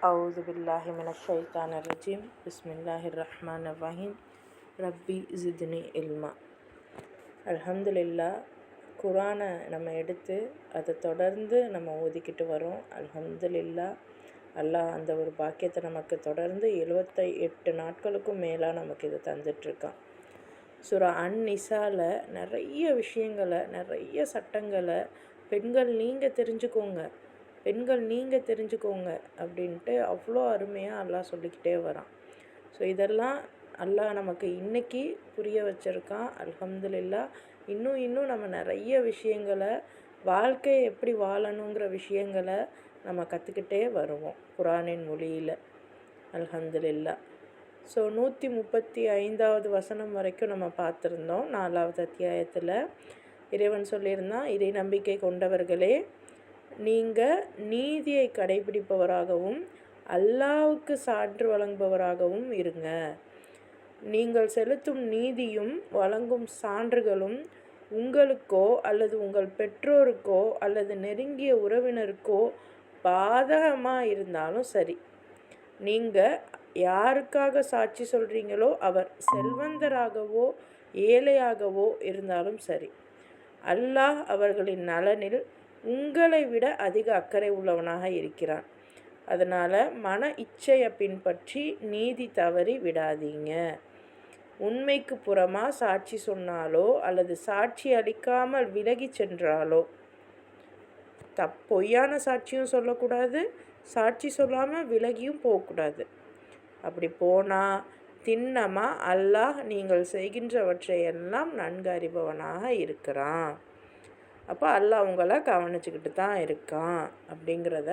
அவுது பில்லாஹி மினஷ் ஷைத்தானிர் ரஜீம். பிஸ்மில்லாஹிர் ரஹ்மானிர் ரஹீம். ரப்பி ஜித்னி இல்மா. அல்ஹம்துலில்லாஹ். குரானை நம்ம எடுத்து அதை தொடர்ந்து நம்ம ஓதிக்கிட்டு வரோம். அல்ஹம்துலில்லாஹ். அல்லாஹ் அந்த ஒரு பாக்கியத்தை நமக்கு தொடர்ந்து 78 நாட்களுக்கும் மேலாக நமக்கு இதை தந்துட்டுருக்கான். சூரா அன்-நிசால நிறைய விஷயங்களை, நிறைய சட்டங்களை பெண்கள் நீங்கள் தெரிஞ்சுக்கோங்க அப்படின்ட்டு அவ்வளோ அருமையாக அல்லாஹ் சொல்லிக்கிட்டே வரான். ஸோ இதெல்லாம் அல்லாஹ் நமக்கு இன்றைக்கி புரிய வச்சுருக்கான். அல்ஹம்துலில்லாஹ். இன்னும் நம்ம நிறைய விஷயங்களை, வாழ்க்கையை எப்படி வாழணுங்கிற விஷயங்களை நம்ம கற்றுக்கிட்டே வருவோம் குரானின் மொழியில். அல்ஹம்துலில்லாஹ். ஸோ 135வது வசனம் வரைக்கும் நம்ம பார்த்துருந்தோம். 4வது அத்தியாயத்தில் இறைவன் சொல்லியிருந்தான், இறை நம்பிக்கை கொண்டவர்களே, நீங்கள் நீதியை கடைபிடிப்பவராகவும் அல்லாஹ்வுக்கு சான்று வழங்குபவராகவும் இருங்க. நீங்கள் செலுத்தும் நீதியும் வழங்கும் சான்றுகளும் உங்களுக்கோ அல்லது உங்கள் பெற்றோருக்கோ அல்லது நெருங்கிய உறவினருக்கோ பாதகமாக இருந்தாலும் சரி, நீங்கள் யாருக்காக சாட்சி சொல்கிறீங்களோ அவர் செல்வந்தராகவோ ஏழையாகவோ இருந்தாலும் சரி, அல்லாஹ் அவர்களின் நலனில் உங்களை விட அதிக அக்கறை உள்ளவனாக இருக்கிறான். அதனால் மன இச்சையை பின்பற்றி நீதி தவறி விடாதீங்க. உண்மைக்கு புறமாக சாட்சி சொன்னாலோ அல்லது சாட்சி அளிக்காமல் விலகி சென்றாலோ, பொய்யான சாட்சியும் சொல்லக்கூடாது, சாட்சி சொல்லாமல் விலகியும் போகக்கூடாது. அப்படி போனால் திண்ணமாக அல்லாஹ் நீங்கள் செய்கின்றவற்றையெல்லாம் நன்கு அறிபவனாக இருக்கிறான். அப்போ அல்லாஹ் உங்களை கவனிச்சுக்கிட்டு தான் இருக்கான் அப்படிங்கிறத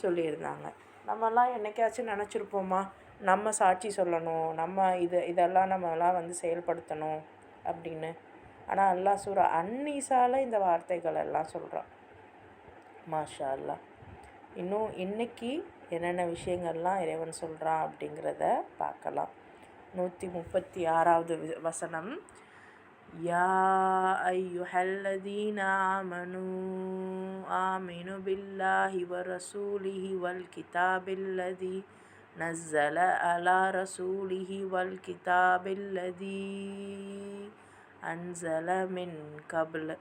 சொல்லியிருந்தாங்க. நம்மலாம் என்றைக்காச்சும் நினச்சிருப்போமா, நம்ம சாட்சி சொல்லணும், நம்ம இதெல்லாம் நம்மலாம் செயல்படுத்தணும் அப்படின்னு? ஆனால் அல்லாஹ் சூரா அன்-நிசால இந்த வார்த்தைகள் எல்லாம் சொல்கிறான். மாஷா அல்லாஹ். இன்னும் இன்றைக்கி என்னென்ன விஷயங்கள்லாம் இறைவன் சொல்கிறான் அப்படிங்கிறத பார்க்கலாம். 136வது வசனம். யா அய்யுஹல்லதீன ஆமனூ ஆமினு பில்லாஹி வ ரசூலிஹி வல் கிதாபில்லதி நஸ்ஸல அலா ரசூலிஹி வல் கிதாபில்லதி அன்ஸல மின் கப்ல்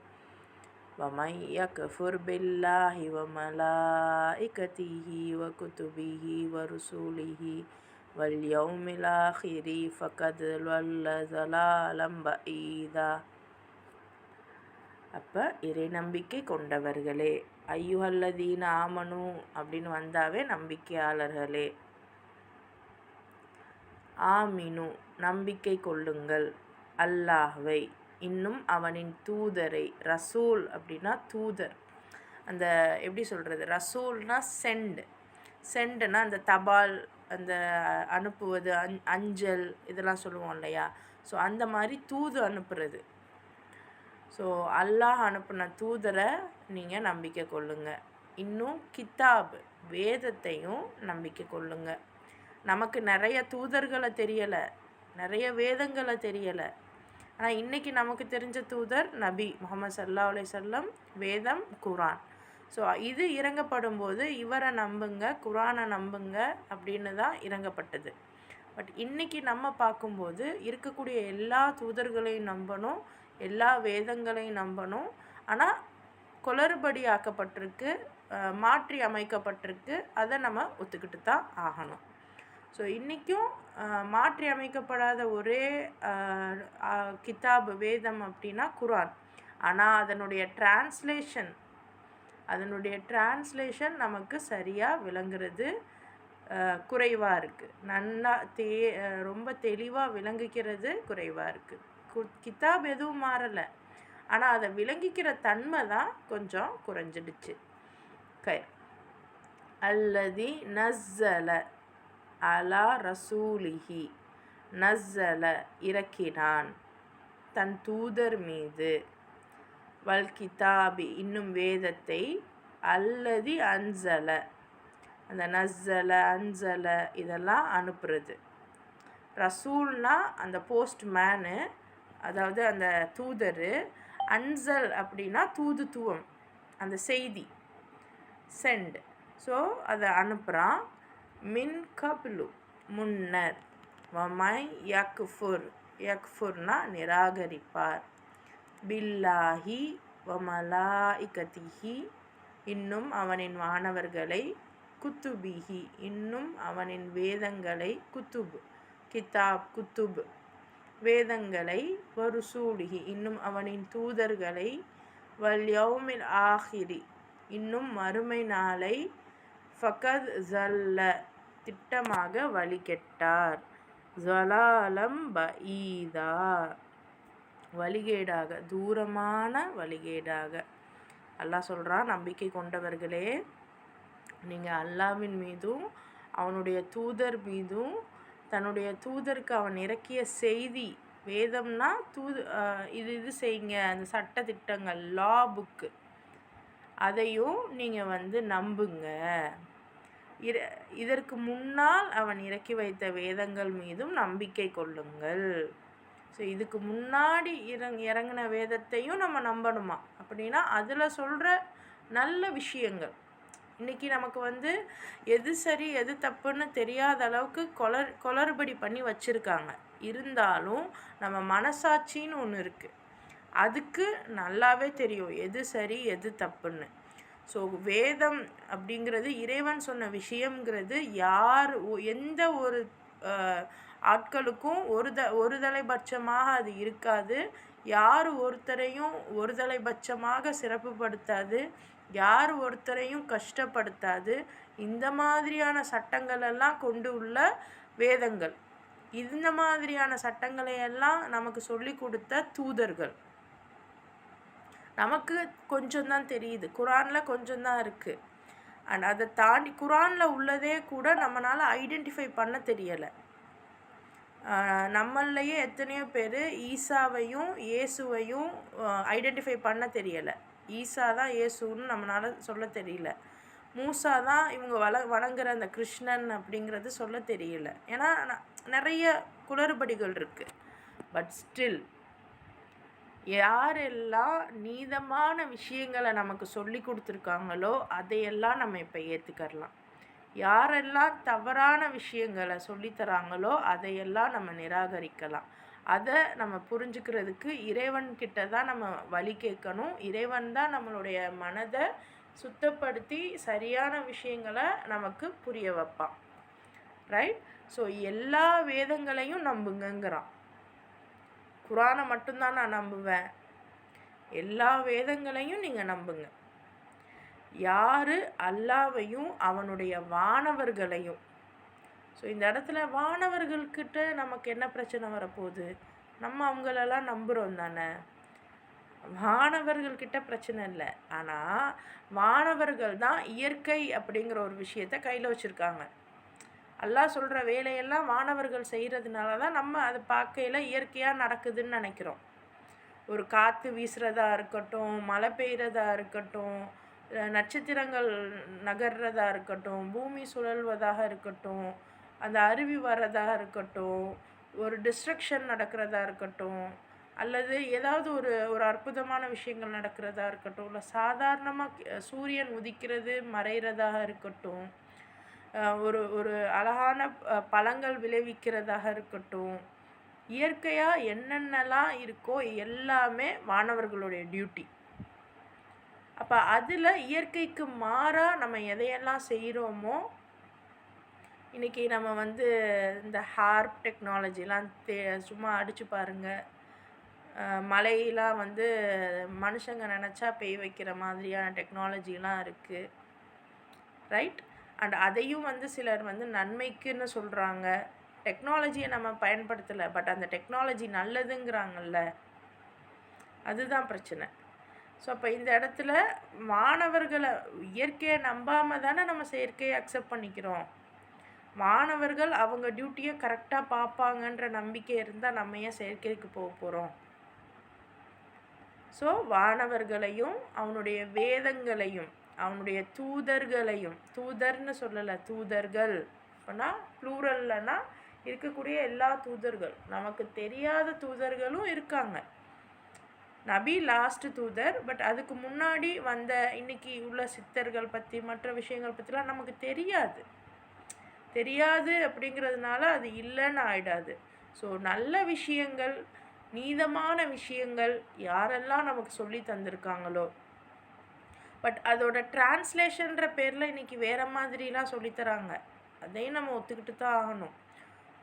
வமன் யக்ஃபுர் பில்லாஹி வ மலாயிகதிஹி வ குதுபிஹி வ ருசூலிஹி வல் யௌமில் ஆஹிரி ஃபகத் வல்ல ஸலாலம் பஈதா. அப்போ இறை நம்பிக்கை கொண்டவர்களே, ஐயுஹல்லதீன ஆமனு அப்படின்னு வந்தாவே நம்பிக்கையாளர்களே, ஆமினு நம்பிக்கை கொள்ளுங்கள், அல்லாஹ்வை, இன்னும் அவனின் தூதரை. ரசூல் அப்படின்னா தூதர். அந்த எப்படி சொல்கிறது, ரசூல்னா செண்டுனா அந்த தபால், அந்த அனுப்புவது, அஞ்சல் இதெல்லாம் சொல்லுவோம் இல்லையா? ஸோ அந்த மாதிரி தூது அனுப்புறது. ஸோ அல்லாஹ் அனுப்பின தூதரை நீங்கள் நம்பிக்கை கொள்ளுங்க. இன்னும் கிதாப் வேதத்தையும் நம்பிக்கை கொள்ளுங்க. நமக்கு நிறைய தூதர்களை தெரியலை, நிறைய வேதங்களை தெரியலை. ஆனால் இன்றைக்கி நமக்கு தெரிஞ்ச தூதர் நபி முஹம்மது ஸல்லல்லாஹு அலைஹி வஸல்லம், வேதம் குரான். ஸோ இது இறங்கப்படும் போது இவரை நம்புங்க, குரானை நம்புங்க அப்படின்னு தான் இறங்கப்பட்டது. பட் இன்றைக்கி நம்ம பார்க்கும்போது இருக்கக்கூடிய எல்லா தூதர்களையும் நம்பணும், எல்லா வேதங்களையும் நம்பணும். ஆனால் குளறுபடி ஆக்கப்பட்டிருக்கு, மாற்றி அமைக்கப்பட்டிருக்கு, அதை நம்ம ஒத்துக்கிட்டு தான் ஆகணும். ஸோ இன்றைக்கும் மாற்றி அமைக்கப்படாத ஒரே கிதாப் வேதம் அப்படின்னா குரான். ஆனால் அதனுடைய டிரான்ஸ்லேஷன் நமக்கு சரியாக விளங்குறது குறைவாக இருக்குது. நல்லா ரொம்ப தெளிவாக விளங்கிக்கிறது குறைவாக இருக்குது. கிதாப் எதுவும் மாறலை, ஆனால் அதை விளங்கிக்கிற தன்மை தான் கொஞ்சம் குறைஞ்சிடுச்சு. அல்லதி நஸ்ஸல அலா ரசூலிஹி, நஸ்ஸல இறக்கினான் தன் தூதர் மீது, வல் கிதாபி இன்னும் வேதத்தை, அல்லதி அன்ஸல, அந்த நஸ்ஸல அன்ஸல இதெல்லாம் அனுப்புறது. ரசூல்னா அந்த போஸ்ட்மேனு, அதாவது அந்த தூதர். அன்சல் அப்படின்னா தூதுத்துவம், அந்த செய்தி, சென்ட். ஸோ அதை அனுப்புகிறான். மின் கப்லு முன்னர், வமை யக்ஃபுர்னா நிராகரிப்பார், பில்லாஹி வமலாஇகதிஹி இன்னும் அவனின் வானவர்களை, குத்துபிஹி இன்னும் அவனின் வேதங்களை, குத்துப் வேதங்களை, வருசூலிஹி இன்னும் அவனின் தூதர்களை, வல்யௌமில் ஆஹிரி இன்னும் மறுமை நாளை, ஃபகத் ஜல்ல திட்டமாக வழிகெட்டார், ஜலாலம் பஈதா வழிகேடாக தூரமான வழிகேடாக. அல்லாஹ் சொல்கிறான், நம்பிக்கை கொண்டவர்களே, நீங்கள் அல்லாஹ்வின் மீதும் அவனுடைய தூதர் மீதும் தன்னுடைய தூதருக்கு அவன் இறக்கிய செய்தி, வேதம்னா இது செய்யுங்க, அந்த சட்ட திட்டங்கள், லா புக்கு, அதையும் நீங்கள் நம்புங்க. இதற்கு முன்னால் அவன் இறக்கி வைத்த வேதங்கள் மீதும் நம்பிக்கை கொள்ளுங்கள். ஸோ இதுக்கு முன்னாடி இறங்கின வேதத்தையும் நம்ம நம்பணுமா? அப்படின்னா அதில் சொல்கிற நல்ல விஷயங்கள். இன்றைக்கி நமக்கு எது சரி எது தப்புன்னு தெரியாத அளவுக்கு குளறுபடி பண்ணி வச்சுருக்காங்க. இருந்தாலும் நம்ம மனசாட்சின்னு ஒன்று இருக்குது, அதுக்கு நல்லாவே தெரியும் எது சரி எது தப்புன்னு. ஸோ வேதம் அப்படிங்கிறது இறைவன் சொன்ன விஷயங்கிறது எந்த ஒரு ஆட்களுக்கும் ஒருதலைபட்சமாக அது இருக்காது. யார் ஒருத்தரையும் ஒருதலைபட்சமாக சிறப்புப்படுத்தாது, யார் ஒருத்தரையும் கஷ்டப்படுத்தாது. இந்த மாதிரியான சட்டங்களெல்லாம் கொண்டு உள்ள வேதங்கள், இந்த மாதிரியான சட்டங்களையெல்லாம் நமக்கு சொல்லி கொடுத்த தூதர்கள். நமக்கு கொஞ்சம்தான் தெரியுது, குரானில் கொஞ்சம்தான் இருக்குது. அண்ட் அதை தாண்டி குரானில் உள்ளதே கூட நம்மளால் ஐடென்டிஃபை பண்ண தெரியலை. நம்மளையே எத்தனையோ பேர் ஈசாவையும் இயேசுவையும் ஐடென்டிஃபை பண்ண தெரியலை. ஈசா தான் இயேசுன்னு நம்மளால் சொல்ல தெரியல, மூசா தான் இவங்க வணங்குற அந்த கிருஷ்ணன் அப்படிங்கிறது சொல்ல தெரியல. ஏன்னா நிறைய குளறுபடிகள் இருக்குது. பட் ஸ்டில் யாரெல்லாம் நீதமான விஷயங்களை நமக்கு சொல்லி கொடுத்துருக்காங்களோ அதையெல்லாம் நம்ம இப்போ ஏற்றுக்கரலாம். யாரெல்லாம் தவறான விஷயங்களை சொல்லித்தராங்களோ அதையெல்லாம் நம்ம நிராகரிக்கலாம். அதை நம்ம புரிஞ்சுக்கிறதுக்கு இறைவன்கிட்ட தான் நம்ம வழி கேட்கணும். இறைவன் தான் நம்மளுடைய மனதை சுத்தப்படுத்தி சரியான விஷயங்களை நமக்கு புரிய வைப்பான். ரைட்? ஸோ எல்லா வேதங்களையும் நம்புங்கிறான். குரானை மட்டும்தான் நான் நம்புவேன், எல்லா வேதங்களையும் நீங்கள் நம்புங்க. யார் அல்லாஹ்வையும் அவனுடைய வானவர்களையும், ஸோ இந்த இடத்துல வானவர்கள்கிட்ட நமக்கு என்ன பிரச்சனை வரப்போகுது? நம்ம அவங்களெல்லாம் நம்புகிறோம் தானே, வானவர்கள்கிட்ட பிரச்சனை இல்லை. ஆனால் வானவர்கள் தான் இயற்கை அப்படிங்கிற ஒரு விஷயத்தை கையில் வச்சுருக்காங்க. அல்லாஹ் சொல்கிற வேலையெல்லாம் வானவர்கள் செய்கிறதுனால தான் நம்ம அதை பார்க்கையில் இயற்கையாக நடக்குதுன்னு நினைக்கிறோம். ஒரு காற்று வீசுகிறதா இருக்கட்டும், மழை பெய்கிறதா இருக்கட்டும், நட்சத்திரங்கள் நகர்றதா இருக்கட்டும், பூமி சுழல்வதாக இருக்கட்டும், அந்த அருவி வர்றதாக இருக்கட்டும், ஒரு டிஸ்ட்ரக்ஷன் நடக்கிறதா இருக்கட்டும், அல்லது ஏதாவது ஒரு அற்புதமான விஷயங்கள் நடக்கிறதா இருக்கட்டும், இல்லை சாதாரணமாக சூரியன் உதிக்கிறது மறைகிறதாக இருக்கட்டும், ஒரு அழகான பழங்கள் விளைவிக்கிறதாக இருக்கட்டும், இயற்கையாக என்னென்னலாம் இருக்கோ எல்லாமே வானவர்களுடைய டியூட்டி. அப்போ அதில் இயற்கைக்கு மாறாக நம்ம எதையெல்லாம் செய்கிறோமோ, இன்றைக்கி நம்ம இந்த ஹார்ப் டெக்னாலஜிலாம் சும்மா அடித்து பாருங்கள், மழையெல்லாம் மனுஷங்க நினச்சா பெய்ய வைக்கிற மாதிரியான டெக்னாலஜிலாம் இருக்குது. ரைட்? அண்ட் அதையும் சிலர் நன்மைக்குன்னு சொல்கிறாங்க. டெக்னாலஜியை நம்ம பயன்படுத்தலை, பட் அந்த டெக்னாலஜி நல்லதுங்கிறாங்கல்ல, அதுதான் பிரச்சனை. ஸோ அப்போ இந்த இடத்துல மாணவர்களை இயற்கையை நம்பாமல் தானே நம்ம செயற்கையை அக்செப்ட் பண்ணிக்கிறோம். மாணவர்கள் அவங்க டியூட்டியை கரெக்டாக பார்ப்பாங்கன்ற நம்பிக்கை இருந்தால் நம்ம ஏன் செயற்கைக்கு போக போகிறோம்? ஸோ வானவர்களையும் அவனுடைய வேதங்களையும் அவனுடைய தூதர்களையும், தூதர்னு சொல்லலை, தூதர்கள் அப்படின்னா ப்ளூரல்லனா இருக்கக்கூடிய எல்லா தூதர்கள், நமக்கு தெரியாத தூதர்களும் இருக்காங்க. நபி லாஸ்ட்டு தூதர், பட் அதுக்கு முன்னாடி இன்றைக்கி உள்ள சித்தர்கள் பற்றி மற்ற விஷயங்கள் பற்றிலாம் நமக்கு தெரியாது. தெரியாது அப்படிங்கிறதுனால அது இல்லைன்னு ஆயிடாது. ஸோ நல்ல விஷயங்கள், நீதமான விஷயங்கள் யாரெல்லாம் நமக்கு சொல்லி தந்திருக்காங்களோ, பட் அதோட டிரான்ஸ்லேஷன்ற பேரில் இன்றைக்கி வேறு மாதிரிலாம் சொல்லித்தராங்க. அதையும் நம்ம ஒத்துக்கிட்டு தான் ஆகணும்.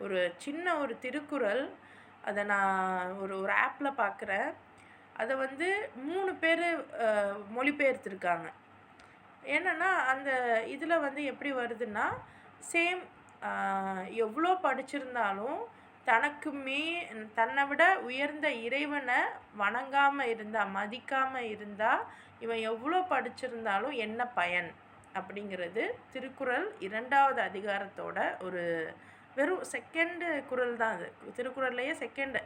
ஒரு சின்ன ஒரு திருக்குறள், அதை நான் ஒரு ஒரு ஆப்பில் பார்க்குறேன். அதை வந்து 3 பேர் மொழிபெயர்த்துருக்காங்க. என்னென்னா அந்த இதில் வந்து எப்படி வருதுன்னா, சேம் எவ்வளோ படிச்சிருந்தாலும் தன்னை விட உயர்ந்த இறைவனை வணங்காமல் இருந்தால், மதிக்காமல் இருந்தால், இவன் எவ்வளோ படிச்சிருந்தாலும் என்ன பயன் அப்படிங்கிறது திருக்குறள் 2வது அதிகாரத்தோட ஒரு வெறும் செகண்டு குறள் தான் அது. திருக்குறள்லேயே செகண்டு.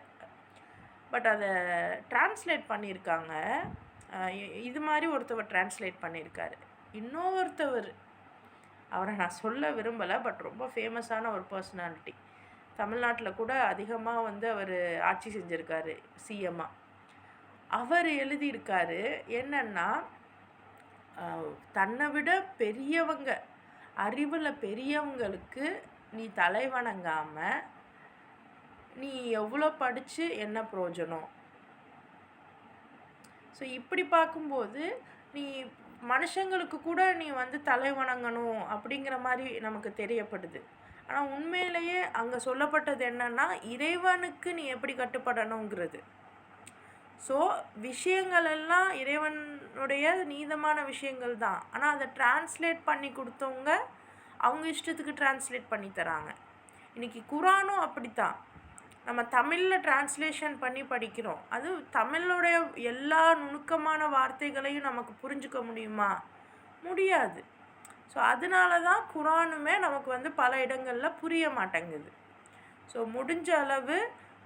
பட் அதை டிரான்ஸ்லேட் பண்ணியிருக்காங்க. இது மாதிரி ஒருத்தவர் டிரான்ஸ்லேட் பண்ணியிருக்காரு. இன்னொருத்தவர், அவரை நான் சொல்ல விரும்பலை, பட் ரொம்ப ஃபேமஸான ஒரு பர்சனாலிட்டி. தமிழ்நாட்டில் கூட அதிகமாக வந்து அவர் ஆட்சி செஞ்சுருக்காரு சிஎம்மாக. அவர் எழுதியிருக்காரு என்னென்னா, தன்னை விட பெரியவங்க, அறிவில் பெரியவங்களுக்கு நீ தலை வணங்காமல் நீ எவ்வளோ படித்து என்ன பிரயோஜனம்? ஸோ இப்படி பார்க்கும்போது நீ மனுஷங்களுக்கு கூட நீ வந்து தலை வணங்கணும் அப்படிங்கிற மாதிரி நமக்கு தெரியப்படுது. ஆனால் உண்மையிலேயே அங்கே சொல்லப்பட்டது என்னென்னா, இறைவனுக்கு நீ எப்படி கட்டுப்படணுங்கிறது. ஸோ விஷயங்கள் எல்லாம் இறைவனுடைய நீதமான விஷயங்கள் தான். ஆனால் அதை டிரான்ஸ்லேட் பண்ணி கொடுத்தவங்க அவங்க இஷ்டத்துக்கு டிரான்ஸ்லேட் பண்ணி தராங்க. இன்றைக்கி குரானும் அப்படித்தான். நம்ம தமிழில் டிரான்ஸ்லேஷன் பண்ணி படிக்கிறோம். அது தமிழுடைய எல்லா நுணுக்கமான வார்த்தைகளையும் நமக்கு புரிஞ்சுக்க முடியுமா? முடியாது. ஸோ அதனால தான் குரானுமே நமக்கு வந்து பல இடங்களில் புரிய மாட்டேங்குது. ஸோ முடிஞ்ச அளவு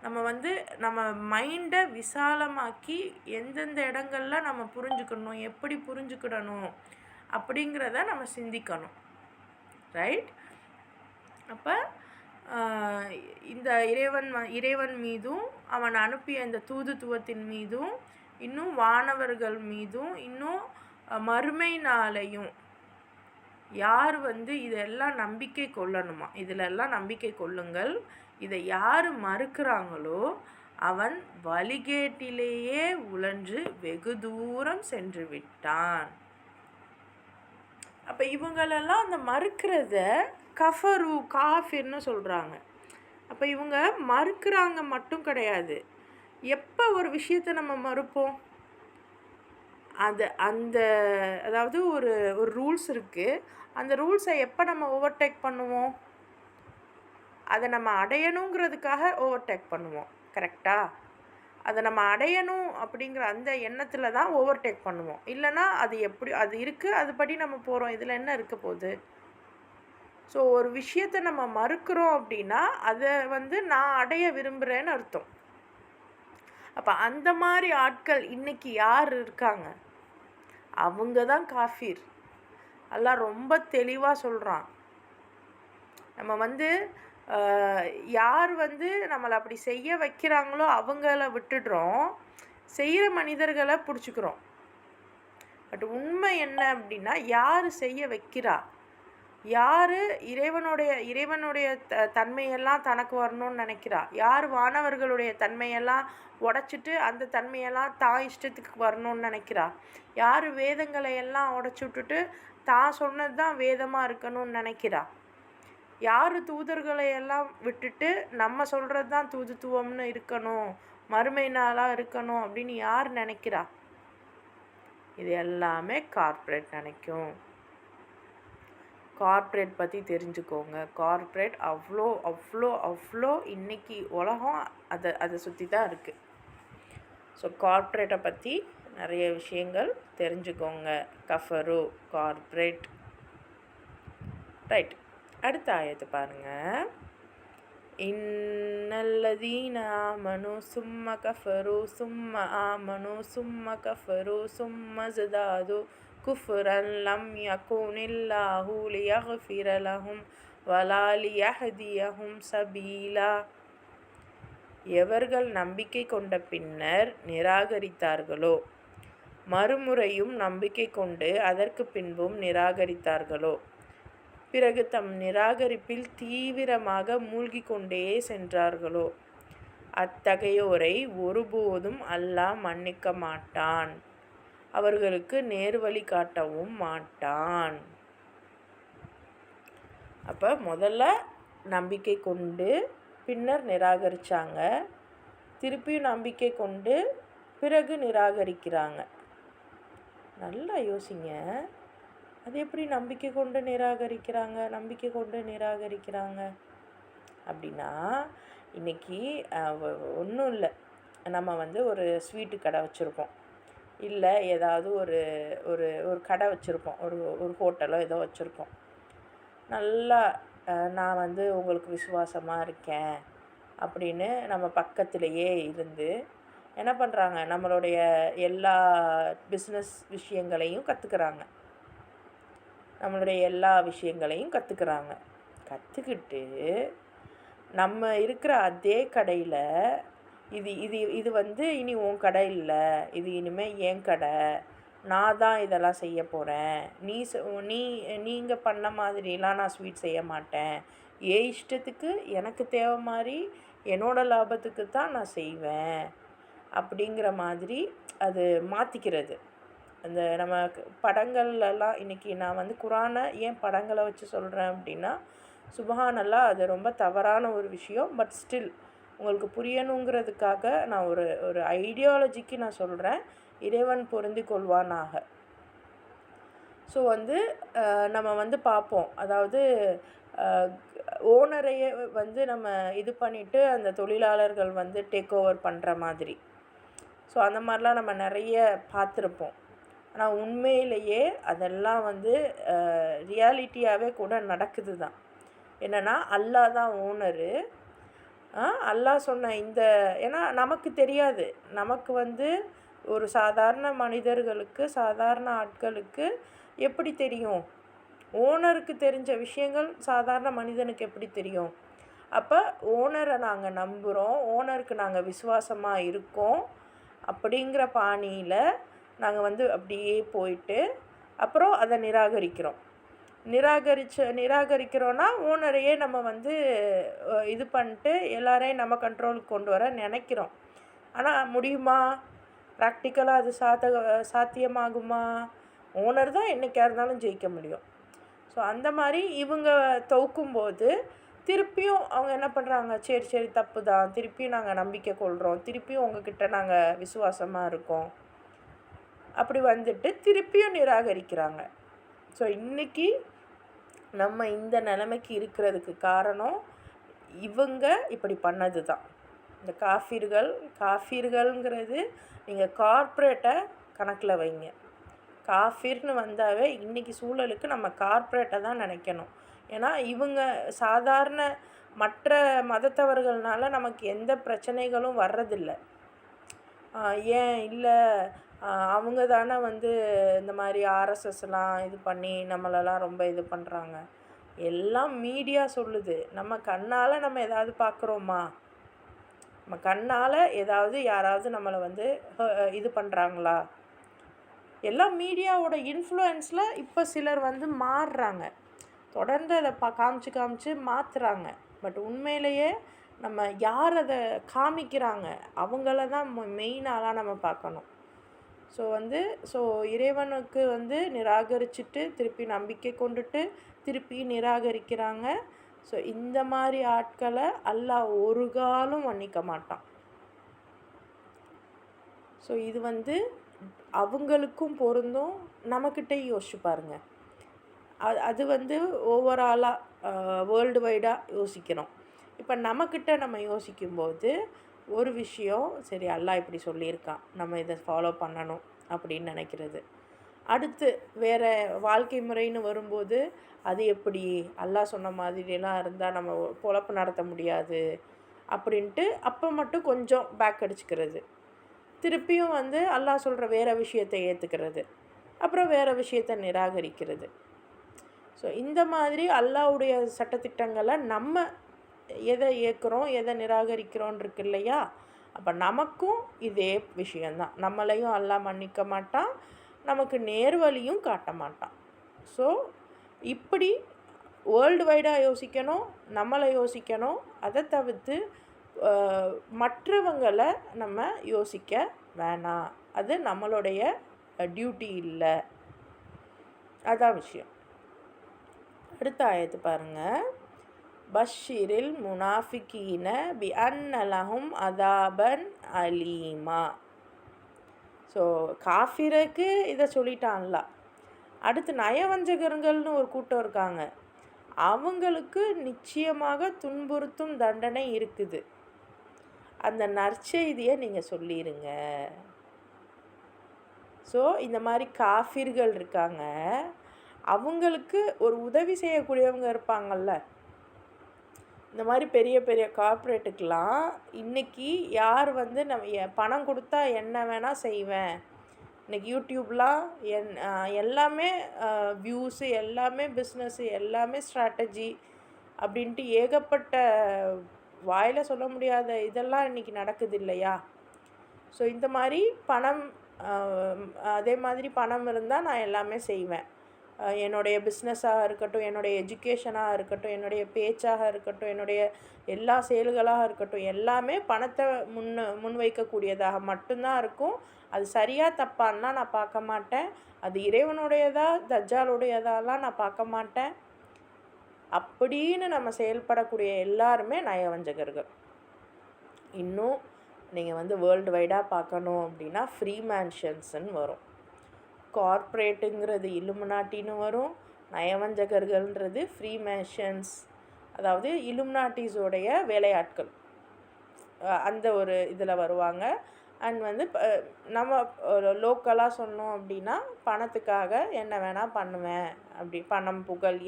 நம்ம வந்து நம்ம மைண்டை விசாலமாக்கி எந்தெந்த இடங்களில் நம்ம புரிஞ்சுக்கணும், எப்படி புரிஞ்சுக்கிடணும் அப்படிங்கிறத நம்ம சிந்திக்கணும். ரைட்? அப்போ இந்த இறைவன் மீதும் அவன் அனுப்பிய இந்த தூதுத்துவத்தின் மீதும் இன்னும் வானவர்கள் மீதும் இன்னும் மறுமை நாளையும் யார் வந்து இதெல்லாம் நம்பிக்கை கொள்ளணுமா, இதிலெல்லாம் நம்பிக்கை கொள்ளுங்கள். இதை யார் மறுக்கிறாங்களோ அவன் வழிகேட்டிலேயே உழன்று வெகு தூரம் சென்று விட்டான். அப்போ இவங்களெல்லாம் அந்த மறுக்கிறத காஃபிர்னு சொல்கிறாங்க. அப்போ இவங்க மறுக்கிறாங்க மட்டும் கிடையாது. எப்போ ஒரு விஷயத்தை நம்ம மறுப்போம், அதாவது ஒரு ரூல்ஸ் இருக்குது. அந்த ரூல்ஸை எப்போ நம்ம ஓவர்டேக் பண்ணுவோம்? அதை நம்ம அடையணுங்கிறதுக்காக ஓவர்டேக் பண்ணுவோம். கரெக்டாக? அதை நம்ம அடையணும் அப்படிங்கிற அந்த எண்ணத்தில் தான் ஓவர்டேக் பண்ணுவோம். இல்லைன்னா அது இருக்குது, அதுபடி நம்ம போகிறோம். இதில் என்ன இருக்க போகுது? ஸோ ஒரு விஷயத்தை நம்ம மறுக்கிறோம் அப்படின்னா அதை வந்து நான் அடைய விரும்புகிறேன்னு அர்த்தம். அப்போ அந்த மாதிரி ஆட்கள் இன்றைக்கி யார் இருக்காங்க? அவங்க தான் காஃபீர். அல்லாஹ் ரொம்ப தெளிவாக சொல்கிறான். நம்ம வந்து யார் வந்து நம்மளை அப்படி செய்ய வைக்கிறாங்களோ அவங்கள விட்டுடுறோம், செய்கிற மனிதர்களை பிடிச்சிக்கிறோம். பட் உண்மை என்ன அப்படின்னா, யார் செய்ய வைக்கிறா, யார் இறைவனுடைய தன்மையெல்லாம் தனக்கு வரணும்னு நினைக்கிறா, யார் வானவர்களுடைய தன்மையெல்லாம் உடச்சிட்டு அந்த தன்மையெல்லாம் தான் இஷ்டத்துக்கு வரணும்னு நினைக்கிறா, யார் வேதங்களை எல்லாம் உடச்சி விட்டுட்டு தான் சொன்னது தான் வேதமாக இருக்கணும்னு நினைக்கிறா, யார் தூதர்களை எல்லாம் விட்டுட்டு நம்ம சொல்கிறது தான் தூதுத்துவம்னு இருக்கணும், மறுமை நாளாக இருக்கணும் அப்படின்னு யார் நினைக்கிறா? இது எல்லாமே கார்ப்பரேட் நினைக்கும். கார்ப்பரேட் பற்றி தெரிஞ்சுக்கோங்க. கார்ப்பரேட் அவ்வளோ அவ்வளோ அவ்வளோ இன்றைக்கி உலகம் அதை சுற்றி தான் இருக்குது. ஸோ கார்ப்பரேட்டை பற்றி நிறைய விஷயங்கள் தெரிஞ்சுக்கோங்க. கஃபரு, கார்ப்பரேட். ரைட், அடுத்த ஆயத்தை பாருங்கள். இன்னல்லதீன ஆமனு சும்ம கஃபரு சும்ம ஆமனு சும்ம கஃபரு சும்ம ஜதாது குஃப்ரன் லம் யகுனில்லாஹு லியக்ஃபிர லஹும் வலா லியஹ்தியஹும் சபீலா. எவர்கள் நம்பிக்கை கொண்ட பின்னர் நிராகரித்தார்களோ, மறுமுறையும் நம்பிக்கை கொண்டு அதற்கு பின்பும் நிராகரித்தார்களோ, பிறகு தம் நிராகரிப்பில் தீவிரமாக மூழ்கி கொண்டே சென்றார்களோ அத்தகையோரை ஒருபோதும் அல்லாஹ் மன்னிக்க மாட்டான், அவர்களுக்கு நேர்வழி காட்டவும் மாட்டான். அப்போ முதல்ல நம்பிக்கை கொண்டு பின்னர் நிராகரித்தாங்க, திருப்பியும் நம்பிக்கை கொண்டு பிறகு நிராகரிக்கிறாங்க. நல்லா யோசிங்க, அது எப்படி நம்பிக்கை கொண்டு நிராகரிக்கிறாங்க அப்படின்னா, இன்றைக்கி ஒன்றும் இல்லை, நம்ம ஒரு ஸ்வீட்டு கடை வச்சுருப்போம், இல்லை ஏதாவது ஒரு ஒரு ஒரு கடை வச்சுருப்போம், ஒரு ஹோட்டலோ ஏதோ வச்சுருப்போம். நல்லா நான் உங்களுக்கு விசுவாசமாக இருக்கேன் அப்படின்னு நம்ம பக்கத்திலேயே இருந்து என்ன பண்ணுறாங்க, நம்மளுடைய எல்லா பிஸ்னஸ் விஷயங்களையும் கற்றுக்குறாங்க, கற்றுக்கிட்டு நம்ம இருக்கிற அதே கடையில் இது இது இது இனி உன் கடை இல்லை, இது இனிமேல் என் கடை, நான் தான் இதெல்லாம் செய்ய போகிறேன், நீங்கள் பண்ண மாதிரிலாம் நான் ஸ்வீட் செய்ய மாட்டேன், ஏன் இஷ்டத்துக்கு எனக்கு தேவை மாதிரி என்னோடய லாபத்துக்கு தான் நான் செய்வேன் அப்படிங்கிற மாதிரி அது மாற்றிக்கிறது. அந்த நம்ம படங்கள்லாம் இன்றைக்கி நான் குரானை ஏன் படங்களை வச்சு சொல்கிறேன் அப்படின்னா, சுபஹானல்லாஹ் அது ரொம்ப தவறான ஒரு விஷயம். பட் ஸ்டில் உங்களுக்கு புரியணுங்கிறதுக்காக நான் ஒரு ஐடியாலஜிக்கு நான் சொல்கிறேன், இறைவன் பொருந்தி கொள்வானாக. ஸோ நம்ம பார்ப்போம், அதாவது ஓனரையே நம்ம இது பண்ணிவிட்டு அந்த தொழிலாளர்கள் டேக் ஓவர் பண்ணுற மாதிரி. ஸோ அந்த மாதிரிலாம் நம்ம நிறைய பார்த்துருப்போம். ஆனால் உண்மையிலேயே அதெல்லாம் ரியாலிட்டியாகவே கூட நடக்குது தான். என்னென்னா அல்லாஹ் தான் ஓனரு. அல்லாஹ் சொன்ன ஏன்னா நமக்கு தெரியாது, நமக்கு ஒரு சாதாரண மனிதர்களுக்கு, சாதாரண ஆட்களுக்கு எப்படி தெரியும்? ஓனருக்கு தெரிஞ்ச விஷயங்கள் சாதாரண மனிதனுக்கு எப்படி தெரியும்? அப்போ ஓனரை நாங்கள் நம்புகிறோம், ஓனருக்கு நாங்கள் விசுவாசமாக இருக்கோம் அப்படிங்கிற பாணியில் நாங்கள் அப்படியே போயிட்டு அப்புறம் அதை நிராகரிக்கிறோன்னா ஓனரையே நம்ம இது பண்ணிட்டு எல்லாரையும் நம்ம கண்ட்ரோலுக்கு கொண்டு வர நினைக்கிறோம். ஆனால் முடியுமா? ப்ராக்டிக்கலாக அது சாத்தியமாகுமா? ஓனர் தான் என்றைக்கா இருந்தாலும் ஜெயிக்க முடியும். ஸோ அந்த மாதிரி இவங்க தோக்கும்போது திருப்பியும் அவங்க என்ன பண்ணுறாங்க, சரி தப்பு தான், திருப்பியும் நாங்கள் நம்பிக்கை கொள்கிறோம், திருப்பியும் உங்ககிட்ட நாங்கள் விசுவாசமாக இருக்கோம் அப்படி திருப்பியும் நிராகரிக்கிறாங்க. ஸோ இன்றைக்கி நம்ம இந்த நிலைமைக்கு இருக்கிறதுக்கு காரணம் இவங்க இப்படி பண்ணது தான். இந்த காஃபிர்கள்ங்கிறது நீங்கள் கார்ப்பரேட்டை கணக்கில் வைங்க. காஃபிர்னு வந்தாவே இன்றைக்கி சூழலுக்கு நம்ம கார்ப்பரேட்டை தான் நினைக்கணும். ஏன்னா இவங்க சாதாரண மற்ற மதத்தவர்கள்னால நமக்கு எந்த பிரச்சனைகளும் வர்றதில்லை. ஏன் இல்லை, அவங்க தானே இந்த மாதிரி ஆர்எஸ்எஸ்லாம் இது பண்ணி நம்மளெல்லாம் ரொம்ப இது பண்ணுறாங்க. எல்லாம் மீடியா சொல்லுது. நம்ம கண்ணால் நம்ம ஏதாவது பார்க்குறோமா? நம்ம கண்ணால் ஏதாவது யாராவது நம்மளை இது பண்ணுறாங்களா? எல்லாம் மீடியாவோட இன்ஃப்ளூயன்ஸில் இப்போ சிலர் மாறுறாங்க, தொடர்ந்து அதை காமிச்சு மாற்றுறாங்க. பட் உண்மையிலேயே நம்ம யார் அதை காமிக்கிறாங்க அவங்கள தான் மெயினாலாம் நம்ம பார்க்கணும். ஸோ இறைவனுக்கு நிராகரிச்சுட்டு திருப்பி நம்பிக்கை கொண்டுட்டு திருப்பி நிராகரிக்கிறாங்க. ஸோ இந்த மாதிரி ஆட்களை அல்லாஹ் ஒரு காலம் மன்னிக்க மாட்டான். ஸோ இது அவங்களுக்கும் பொருந்தும், நம்மக்கிட்டையும் யோசிச்சு பாருங்கள். அது ஓவராலாக வேர்ல்டு வைடாக யோசிக்கணும். இப்போ நம்மக்கிட்ட நம்ம யோசிக்கும்போது ஒரு விஷயம், சரி அல்லாஹ் இப்படி சொல்லியிருக்கான், நம்ம இதை ஃபாலோ பண்ணணும் அப்படின்னு நினைக்கிறது. அடுத்து வேறு வாழ்க்கை முறைன்னு வரும்போது அது எப்படி அல்லாஹ் சொன்ன மாதிரிலாம் இருந்தால் நம்ம பொழப்பு நடத்த முடியாது அப்படின்ட்டு அப்போ மட்டும் கொஞ்சம் பேக் அடிச்சுக்கிறது. திருப்பியும் அல்லாஹ் சொல்கிற வேறு விஷயத்தை ஏற்றுக்கிறது, அப்புறம் வேறு விஷயத்தை நிராகரிக்கிறது. ஸோ இந்த மாதிரி அல்லாஹ்வுடைய சட்டத்திட்டங்களை நம்ம எதை ஏற்கிறோம் எதை நிராகரிக்கிறோன் இருக்கு இல்லையா? அப்போ நமக்கும் இதே விஷயந்தான். நம்மளையும் அல்லாஹ் மன்னிக்க மாட்டான், நமக்கு நேர்வழியும் காட்ட மாட்டான். ஸோ இப்படி வேர்ல்டு வைடாக யோசிக்கணும், நம்மளை யோசிக்கணும். அதை தவிர்த்து மற்றவங்களை நம்ம யோசிக்க வேணாம். அது நம்மளுடைய டியூட்டி இல்லை. அதான் விஷயம். அடுத்த ஆயத்து பாருங்கள். பஷிரில் முனாஃபிகீன பி அன்னலஹும் அதாபன் அலீமா. ஸோ காஃபிருக்கு இதை சொல்லிட்டான்ல. அடுத்து நயவஞ்சகர்கள்னு ஒரு கூட்டம் இருக்காங்க. அவங்களுக்கு நிச்சயமாக துன்புறுத்தும் தண்டனை இருக்குது. அந்த நற்செய்தியை நீங்கள் சொல்லிடுங்க. ஸோ இந்த மாதிரி காஃபிர்கள் இருக்காங்க, அவங்களுக்கு ஒரு உதவி செய்யக்கூடியவங்க இருப்பாங்கள்ல. இந்த மாதிரி பெரிய பெரிய கார்ப்பரேட்டுக்கெலாம் இன்றைக்கி யார் வந்து நம்ம பணம் கொடுத்தா என்ன வேணால் செய்வேன், இன்றைக்கி யூடியூப்லாம் எல்லாமே வியூஸு, எல்லாமே பிஸ்னஸ்ஸு, எல்லாமே ஸ்ட்ராட்டஜி அப்படின்ட்டு ஏகப்பட்ட வாயில் சொல்ல முடியாத இதெல்லாம் இன்றைக்கி நடக்குது இல்லையா. ஸோ இந்த மாதிரி பணம், அதே மாதிரி பணம் இருந்தால் நான் எல்லாமே செய்வேன். என்னுடைய பிஸ்னஸாக இருக்கட்டும், என்னுடைய எஜுகேஷனாக இருக்கட்டும், என்னுடைய பேச்சாக இருக்கட்டும், என்னுடைய எல்லா செயல்களாக இருக்கட்டும், எல்லாமே பணத்தை முன்வைக்கக்கூடியதாக மட்டும்தான் இருக்கும். அது சரியாக தப்பான்னா நான் பார்க்க மாட்டேன். அது இறைவனுடையதா தஜ்ஜாலுடையதாலாம் நான் பார்க்க மாட்டேன். அப்படின்னு நம்ம செயல்படக்கூடிய எல்லாருமே நயவஞ்சகர்கள். இன்னும் நீங்கள் வந்து வேர்ல்டு வைடாக பார்க்கணும் அப்படின்னா ஃப்ரீ மேன்ஷன்ஸ்ன்னு வரும். கார்ப்பரேட்டுங்கிறது இலுமினாட்டின்னு வரும். நயவஞ்சகர்கள்ன்றது ஃப்ரீ மேன்ஷன்ஸ், அதாவது இலுமினாட்டிஸோடைய வேலையாட்கள் அந்த ஒரு இதில் வருவாங்க. அண்ட் வந்து நம்ம லோக்கலாக சொன்னோம் அப்படின்னா பணத்துக்காக என்ன வேணால் பண்ணுவேன், அப்படி பணம் புகழ்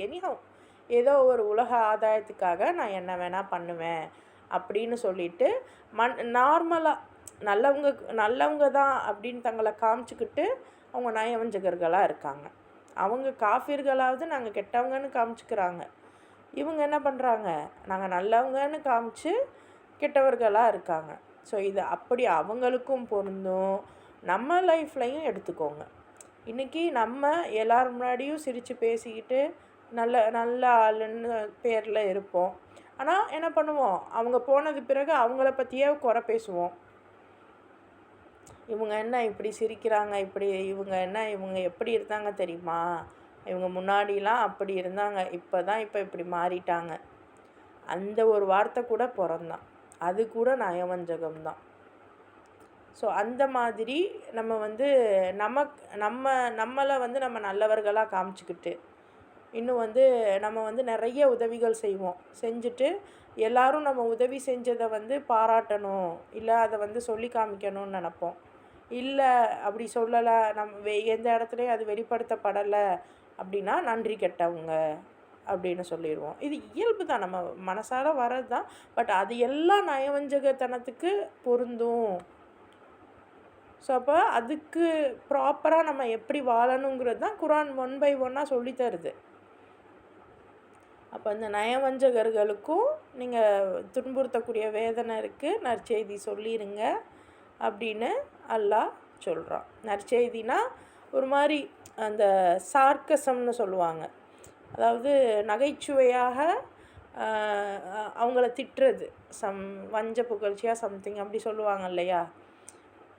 ஏதோ ஒரு உலக ஆதாயத்துக்காக நான் என்ன வேணால் பண்ணுவேன் அப்படின்னு சொல்லிட்டு நார்மலாக நல்லவங்க தான் அப்படின்னு தங்களை காமிச்சிக்கிட்டு அவங்க நயவஞ்சகர்களாக இருக்காங்க. அவங்க காஃபிர்களாவது நாங்கள் கெட்டவங்கன்னு காமிச்சிக்கிறாங்க. இவங்க என்ன பண்ணுறாங்க, நாங்கள் நல்லவங்கன்னு காமிச்சு கெட்டவர்களாக இருக்காங்க. ஸோ இது அப்படி அவங்களுக்கும் பொருந்தும், நம்ம லைஃப்லையும் எடுத்துக்கோங்க. இன்றைக்கி நம்ம எல்லோரும் முன்னாடியும் சிரித்து பேசிக்கிட்டு நல்ல ஆளுன்னு பேரில் இருப்போம். ஆனால் என்ன பண்ணுவோம், அவங்க போனது பிறகு அவங்கள பற்றியே குறை பேசுவோம். இவங்க என்ன இப்படி சிரிக்கிறாங்க, இவங்க எப்படி இருந்தாங்க தெரியுமா, இவங்க முன்னாடிலாம் அப்படி இருந்தாங்க, இப்போ இப்படி மாறிட்டாங்க. அந்த ஒரு வார்த்தை கூட பிறந்தான், அது கூட நயவஞ்சகம்தான். ஸோ அந்த மாதிரி நம்ம வந்து நம்மளை வந்து நம்ம நல்லவர்களாக காமிச்சிக்கிட்டு இன்னும் வந்து நம்ம வந்து நிறைய உதவிகள் செய்வோம். செஞ்சுட்டு எல்லோரும் நம்ம உதவி செஞ்சதை வந்து பாராட்டணும், இல்லை அதை வந்து சொல்லி காமிக்கணும்னு நினப்போம். இல்லை அப்படி சொல்லலை, எந்த இடத்துலையும் அது வெளிப்படுத்தப்படலை அப்படின்னா நன்றி கெட்டவங்க அப்படின்னு சொல்லிடுவோம். இது இயல்பு தான், நம்ம மனசார வர்றது தான். பட் அது எல்லாம் நயவஞ்சகத்தனத்துக்கு பொருந்தும். ஸோ அப்போ அதுக்கு ப்ராப்பராக நம்ம எப்படி வாழணுங்கிறது தான் குரான் 1 by 1 சொல்லித்தருது. அப்போ இந்த நயவஞ்சகர்களுக்கும் நீங்கள் துன்புறுத்தக்கூடிய வேதனை இருக்குது, நற்செய்தி சொல்லிடுங்க அப்படின்னு அல்லாஹ் சொல்கிறான். நற்செய்தினா ஒரு மாதிரி அந்த சார்க்கசம்னு சொல்லுவாங்க, அதாவது நகைச்சுவையாக அவங்கள திட்டுறது, வஞ்ச புகழ்ச்சியாக சம்திங் அப்படி சொல்லுவாங்க இல்லையா.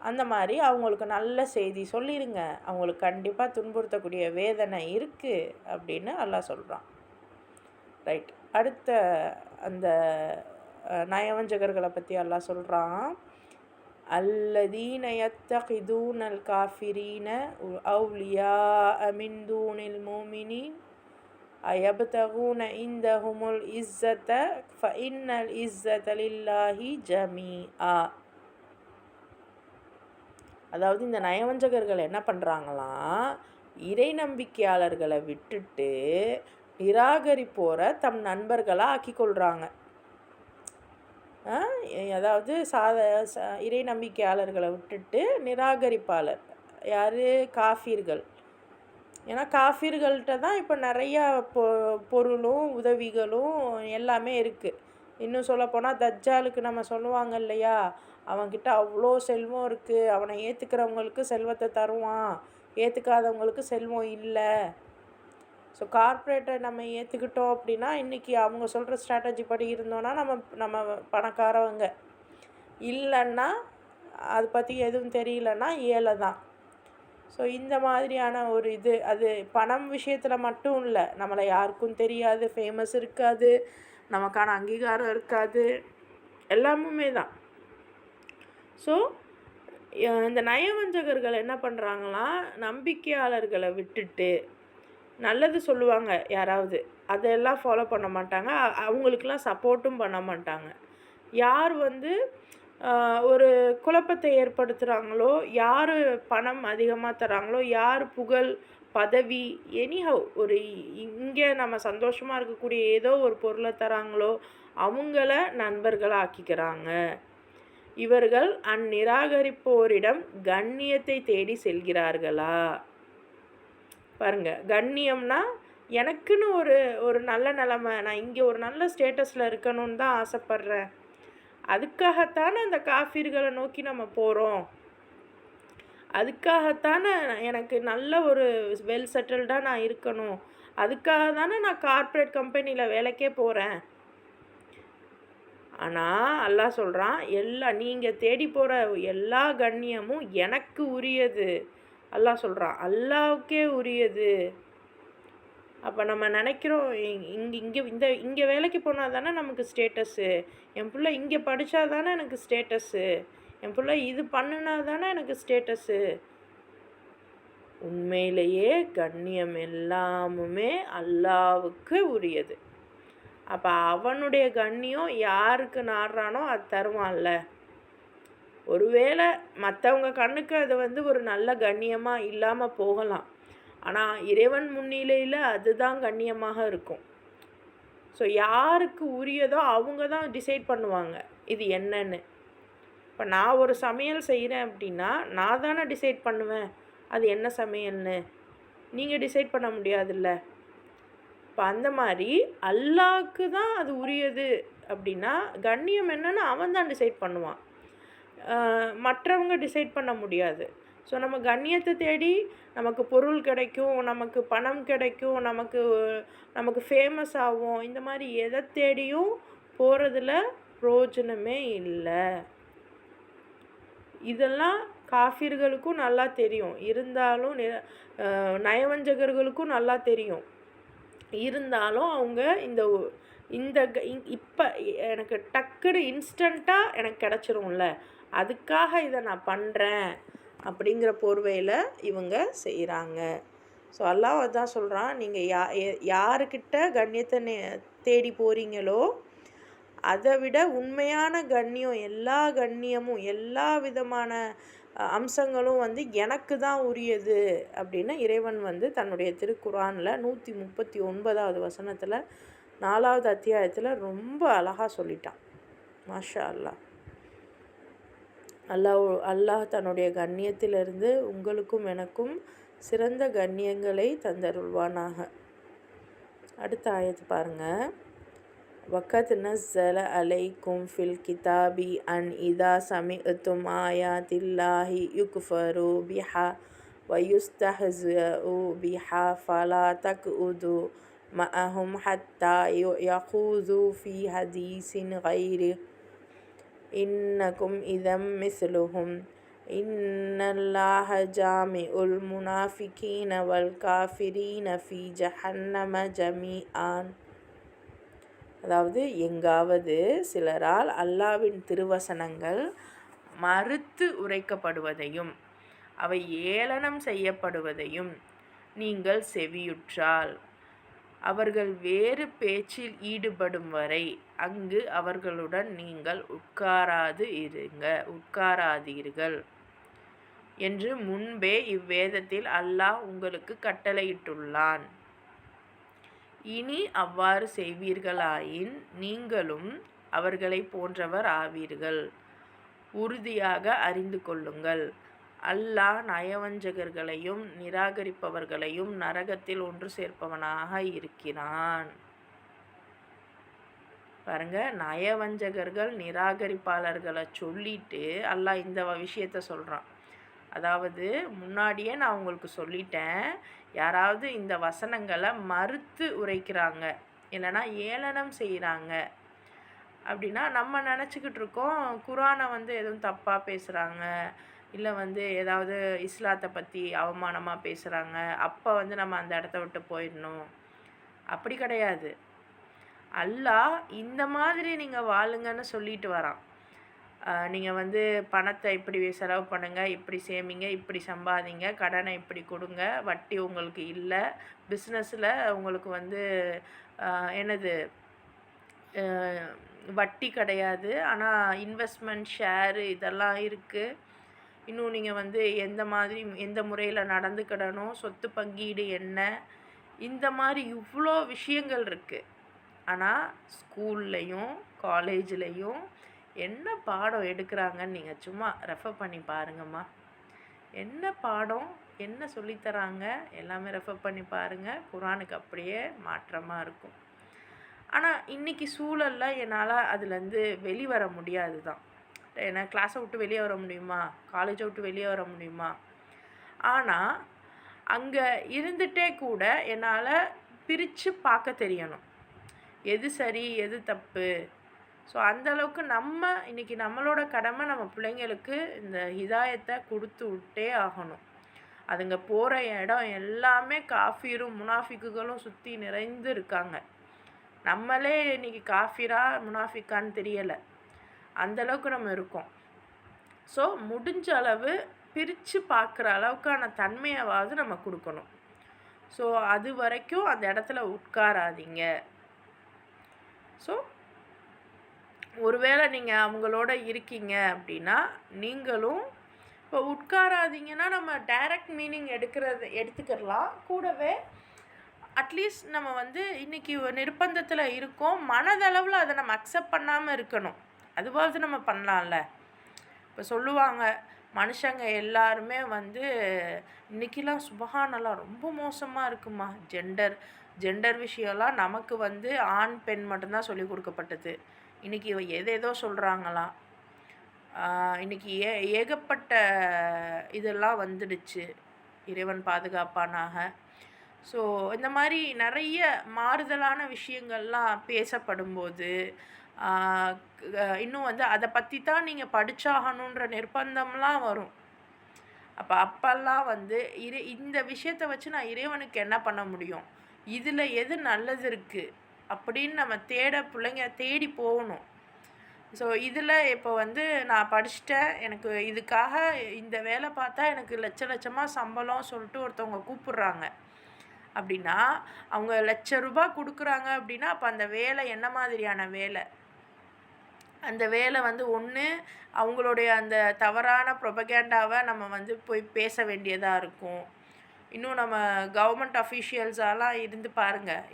அந்த மாதிரி அவங்களுக்கு நல்ல செய்தி சொல்லிடுங்க, அவங்களுக்கு கண்டிப்பாக துன்புறுத்தக்கூடிய வேதனை இருக்குது அப்படின்னு அல்லாஹ் சொல்கிறான். ரைட். அடுத்த அந்த நயவஞ்சகர்களை பற்றி அல்லாஹ் சொல்கிறான். அல்லதீன யத்தகிதூனல் காஃபிரீன அவ்லியா மின் தூனில் முஃமினீன் அயப்தகூன இந்தஹுமுல் இஸ்ஸத ஃபஇன்னல் இஸ்ஸத லில்லாஹி ஜமீஆ. அதாவது இந்த நயவஞ்சகர்கள் என்ன பண்ணுறாங்களாம், இறை நம்பிக்கையாளர்களை விட்டுட்டு நிராகரிப்போரை தம் நண்பர்களாக ஆக்கிக்கொள்கிறாங்க. அதாவது இறை நம்பிக்கையாளர்களை விட்டுட்டு நிராகரிப்பாளர் யார், காஃபிர்கள். ஏன்னா காஃபிர்கள்ட்ட தான் இப்போ நிறையா பொருளும் உதவிகளும் எல்லாமே இருக்குது. இன்னும் சொல்லப்போனால் தஜ்ஜாலுக்கு நம்ம சொல்லுவாங்க இல்லையா, அவன்கிட்ட அவ்வளோ செல்வம் இருக்குது, அவனை ஏற்றுக்கிறவங்களுக்கு செல்வத்தை தருவான், ஏற்றுக்காதவங்களுக்கு செல்வம் இல்லை ஸோ கார்ப்பரேட்டை நம்ம ஏற்றுக்கிட்டோம் அப்படின்னா இன்றைக்கி அவங்க சொல்கிற ஸ்ட்ராட்டஜி படி இருந்தோன்னா நம்ம பணக்காரவங்க. இல்லைன்னா அதை பற்றி எதுவும் தெரியலன்னா ஏழை தான். ஸோ இந்த மாதிரியான ஒரு இது அது பணம் விஷயத்தில் மட்டும் இல்லை, நம்மளை யாருக்கும் தெரியாது, ஃபேமஸ் இருக்காது, நமக்கான அங்கீகாரம் இருக்காது, எல்லாமுமே தான். ஸோ இந்த நயவஞ்சகர்கள் என்ன பண்ணுறாங்களாம், நம்பிக்கையாளர்களை விட்டுட்டு நல்லது சொல்லுவாங்க யாராவது, அதெல்லாம் ஃபாலோ பண்ண மாட்டாங்க. அவங்களுக்கெல்லாம் சப்போர்ட்டும் பண்ண மாட்டாங்க. யார் வந்து ஒரு குழப்பத்தை ஏற்படுத்துகிறாங்களோ, யார் பணம் அதிகமாக தராங்களோ, யார் புகழ், பதவி, எனிஹவ் ஒரு இங்கே நம்ம சந்தோஷமாக இருக்கக்கூடிய ஏதோ ஒரு பொருளை தராங்களோ அவங்கள நண்பர்களாக ஆக்கிக்கிறாங்க. இவர்கள் அந்நிராகரிப்போரிடம் கண்ணியத்தை தேடி செல்கிறார்களா? பாருங்க, கண்ணியம்னா எனக்குன்னு ஒரு நல்ல நிலைமை, நான் இங்கே ஒரு நல்ல ஸ்டேட்டஸில் இருக்கணும்னு தான் ஆசைப்பட்றேன். அதுக்காகத்தானே அந்த காஃபிர்களை நோக்கி நம்ம போகிறோம். அதுக்காகத்தானே எனக்கு நல்ல ஒரு வெல் செட்டில்டாக நான் இருக்கணும். அதுக்காக தானே நான் கார்ப்பரேட் கம்பெனியில் வேலைக்கே போகிறேன். ஆனால் அல்லாஹ் சொல்கிறான், நீங்கள் தேடி போகிற எல்லா கண்ணியமும் எனக்கு உரியது. அல்லாஹ் சொல்கிறான், அல்லாஹ்வுக்கே உரியது. அப்போ நம்ம நினைக்கிறோம் இங்கே வேலைக்கு போனால் தானே நமக்கு ஸ்டேட்டஸ்ஸு, என் பிள்ளை இங்கே படித்தா தானே எனக்கு ஸ்டேட்டஸ்ஸு, என் பிள்ளை இது பண்ணுனா தானே எனக்கு ஸ்டேட்டஸ்ஸு. உண்மையிலேயே கண்ணியம் எல்லாமுமே அல்லாஹ்வுக்கு உரியது. அப்போ அவனுடைய கண்ணியம் யாருக்கு நாடுறானோ அது தருவான்ல. ஒருவேளை மற்றவங்க கண்ணுக்கு அது ஒரு நல்ல கண்ணியமாக இல்லாமல் போகலாம், ஆனால் இறைவன் முன்னிலையில் அதுதான் கண்ணியமாக இருக்கும். ஸோ யாருக்கு உரியதோ அவங்க தான் டிசைட் பண்ணுவாங்க இது என்னன்னு. இப்போ நான் ஒரு சமையல் செய்கிறேன் அப்படின்னா நான் தானே டிசைட் பண்ணுவேன் அது என்ன சமையல்னு. நீங்கள் டிசைட் பண்ண முடியாதுல்ல. இப்போ அந்த மாதிரி அல்லாஹ்க்கு தான் அது உரியது அப்படின்னா கண்ணியம் என்னன்னு அவன் தான் டிசைட் பண்ணுவான், மற்றவங்க டிசைட் பண்ண முடியாது. ஸோ நம்ம கண்ணியத்தை தேடி நமக்கு பொருள் கிடைக்கும், நமக்கு பணம் கிடைக்கும், நமக்கு ஃபேமஸ் ஆகும், இந்த மாதிரி எதை தேடியும் போகிறதுல பிரயோஜனமே இல்லை. இதெல்லாம் காஃபிர்களுக்கும் நல்லா தெரியும், இருந்தாலும் நயவஞ்சகர்களுக்கும் நல்லா தெரியும். இருந்தாலும் அவங்க இப்போ எனக்கு டக்குன்னு இன்ஸ்டண்ட்டாக எனக்கு கிடச்சிரும்ல, அதுக்காக இதை நான் பண்ணுறேன் அப்படிங்கிற போர்வையில் இவங்க செய்கிறாங்க. ஸோ அல்லாஹ் தான் சொல்கிறான், நீங்கள் யாருக்கிட்ட கண்ணியத்தை தேடி போகிறீங்களோ அதை விட உண்மையான கண்ணியம், எல்லா கண்ணியமும் எல்லா விதமான அம்சங்களும் எனக்கு தான் உரியது அப்படின்னு இறைவன் தன்னுடைய திருக்குர்ஆனில் 139வது வசனத்தில் 4வது அத்தியாயத்தில் ரொம்ப அழகாக சொல்லிட்டான். மாஷா அல்லாஹ். அல்லாஹ் தன்னுடைய கண்ணியத்திலிருந்து உங்களுக்கும் எனக்கும் சிறந்த கண்ணியங்களை தந்தருள்வானாக. அடுத்த ஆயத்து பாருங்கள். وَقَدْ نَزَّلَ عَلَيْكُمْ فِي الْكِتَابِ أَنْ إِذَا سَمِعْتُمْ آيَاتِ اللَّهِ يُكْفَرُ بِهَا وَيُسْتَهْزَأُ بِهَا فَلَا تَقْعُدُوا مَعَهُمْ حَتَّى يَخُوضُوا فِي حَدِيثٍ غَيْرِهِ إِنَّكُمْ إِذًا مِثْلُهُمْ إِنَّ اللَّهَ جَامِعُ الْمُنَافِقِينَ وَالْكَافِرِينَ فِي جَهَنَّمَ جَمِيعًا. அதாவது எங்காவது சிலரால் அல்லாஹ்வின் திருவசனங்கள் மறுத்து உரைக்கப்படுவதையும் அவை ஏளனம் செய்யப்படுவதையும் நீங்கள் செவியுற்றால் அவர்கள் வேறு பேச்சில் ஈடுபடும் வரை அங்கு அவர்களுடன் நீங்கள் உட்காராதீர்கள் என்று முன்பே இவ்வேதத்தில் அல்லாஹ் உங்களுக்கு கட்டளையிட்டுள்ளான். இனி அவ்வாறு செய்வீர்களாயின் நீங்களும் அவர்களை போன்றவர் ஆவீர்கள். உறுதியாக அறிந்து கொள்ளுங்கள், அல்லாஹ் நயவஞ்சகர்களையும் நிராகரிப்பவர்களையும் நரகத்தில் ஒன்று சேர்ப்பவனாக இருக்கிறான். பாருங்க, நயவஞ்சகர்கள் நிராகரிப்பாளர்களை சொல்லிட்டு அல்லாஹ் இந்த விஷயத்த சொல்கிறான். அதாவது முன்னாடியே நான் உங்களுக்கு சொல்லிட்டேன், யாராவது இந்த வசனங்களை மறுத்து உரைக்கிறாங்க, இல்லைன்னா ஏளனம் செய்கிறாங்க அப்படின்னா நம்ம நினச்சிக்கிட்டு இருக்கோம் குரானை வந்து எதுவும் தப்பாக பேசுகிறாங்க, இல்லை வந்து ஏதாவது இஸ்லாத்தை பற்றி அவமானமாக பேசுகிறாங்க, அப்போ வந்து நம்ம அந்த இடத்த விட்டு போயிடணும். அப்படி கிடையாது. அல்லாஹ் இந்த மாதிரி நீங்கள் வாழுங்கன்னு சொல்லிட்டு வரான். நீங்கள் வந்து பணத்தை இப்படி செலவு பண்ணுங்கள், இப்படி சேமிங்க, இப்படி சம்பாதிங்க, கடனை இப்படி கொடுங்க, வட்டி உங்களுக்கு இல்லை, பிஸ்னஸில் உங்களுக்கு வந்து என்னது வட்டி கிடையாது, ஆனால் இன்வெஸ்ட்மெண்ட் ஷேரு இதெல்லாம் இருக்குது. இன்னும் நீங்கள் வந்து எந்த முறையில் நடந்துக்கிடணும், சொத்து பங்கீடு என்ன, இந்த மாதிரி இவ்வளோ விஷயங்கள் இருக்குது. ஆனால் ஸ்கூல்லையும் காலேஜ்லேயும் என்ன பாடம் எடுக்கிறாங்கன்னு நீங்கள் சும்மா ரெஃபர் பண்ணி பாருங்கம்மா. என்ன பாடம் என்ன சொல்லித்தராங்க எல்லாமே ரெஃபர் பண்ணி பாருங்கள். குரானுக்கு அப்படியே மாற்றமாக இருக்கும். ஆனால் இன்றைக்கி சூழலில் என்னால் அதுலேருந்து வெளிவர முடியாது தான். ஏன்னா கிளாஸை விட்டு வெளியே வர முடியுமா, காலேஜை விட்டு வெளியே வர முடியுமா? ஆனால் அங்கே இருந்துகிட்டே கூட என்னால் பிரித்து பார்க்க தெரியணும், எது சரி எது தப்பு. ஸோ அந்தளவுக்கு நம்ம இன்றைக்கி நம்மளோட கடமை நம்ம பிள்ளைங்களுக்கு இந்த ஹிதாயத்தை கொடுத்து விட்டே ஆகணும். அதுங்க போகிற இடம் எல்லாமே காஃபிரும் முனாஃபிக்குகளும் சுற்றி நிறைந்து இருக்காங்க. நம்மளே இன்றைக்கி காஃபிரா முனாஃபிக்கான்னு தெரியலை, அந்தளவுக்கு நம்ம இருக்கோம். ஸோ முடிஞ்ச அளவு பிரித்து பார்க்குற அளவுக்கான தன்மையாவது நம்ம கொடுக்கணும். ஸோ அது வரைக்கும் அந்த இடத்துல உட்காராதீங்க. ஸோ ஒருவேளை நீங்கள் அவங்களோட இருக்கீங்க அப்படின்னா நீங்களும் இப்போ உட்காராதீங்கன்னா நம்ம டைரக்ட் மீனிங் எடுத்துக்கிடலாம். கூடவே அட்லீஸ்ட் நம்ம வந்து இன்றைக்கி நிர்பந்தத்தில் இருக்கோம், மனதளவில் அதை நம்ம அக்செப்ட் பண்ணாமல் இருக்கணும், அதுவாவது நம்ம பண்ணலாம்ல. இப்போ சொல்லுவாங்க மனுஷங்க எல்லாருமே வந்து இன்றைக்கெலாம் சுபஹானல்லாஹ் ரொம்ப மோசமாக இருக்குமா, ஜெண்டர் விஷயம்லாம் நமக்கு வந்து ஆண் பெண் மட்டும்தான் சொல்லி கொடுக்கப்பட்டது. இன்றைக்கி எதேதோ சொல்கிறாங்களாம். இன்றைக்கி ஏகப்பட்ட இதெல்லாம் வந்துடுச்சு, இறைவன் பாதுகாப்பானாக. ஸோ இந்த மாதிரி நிறைய மாறுதலான விஷயங்கள்லாம் பேசப்படும்போது இன்னும் வந்து அதை பற்றி தான் நீங்கள் படித்தாகணுன்ற நிர்பந்தம்லாம் வரும். அப்போல்லாம் வந்து இந்த விஷயத்தை வச்சு நான் இறைவனுக்கு என்ன பண்ண முடியும், இதில் எது நல்லது இருக்குது அப்படின்னு நம்ம பிள்ளைங்க தேடி போகணும். ஸோ இதில் இப்போ வந்து நான் படிச்சுட்டேன், எனக்கு இதுக்காக இந்த வேலை பார்த்தா எனக்கு லட்சமாக சம்பளம் சொல்லிட்டு ஒருத்தவங்க கூப்பிட்றாங்க அப்படின்னா, அவங்க ₹1,00,000 கொடுக்குறாங்க அப்படின்னா அப்போ அந்த வேலை என்ன மாதிரியான வேலை? அந்த வேலை வந்து ஒன்று அவங்களுடைய அந்த தவறான ப்ரொபகேண்டாவை நம்ம வந்து போய் பேச வேண்டியதாக இருக்கும். இன்னும் நம்ம கவர்மெண்ட் அஃபீஷியல்ஸாலாம் இருந்து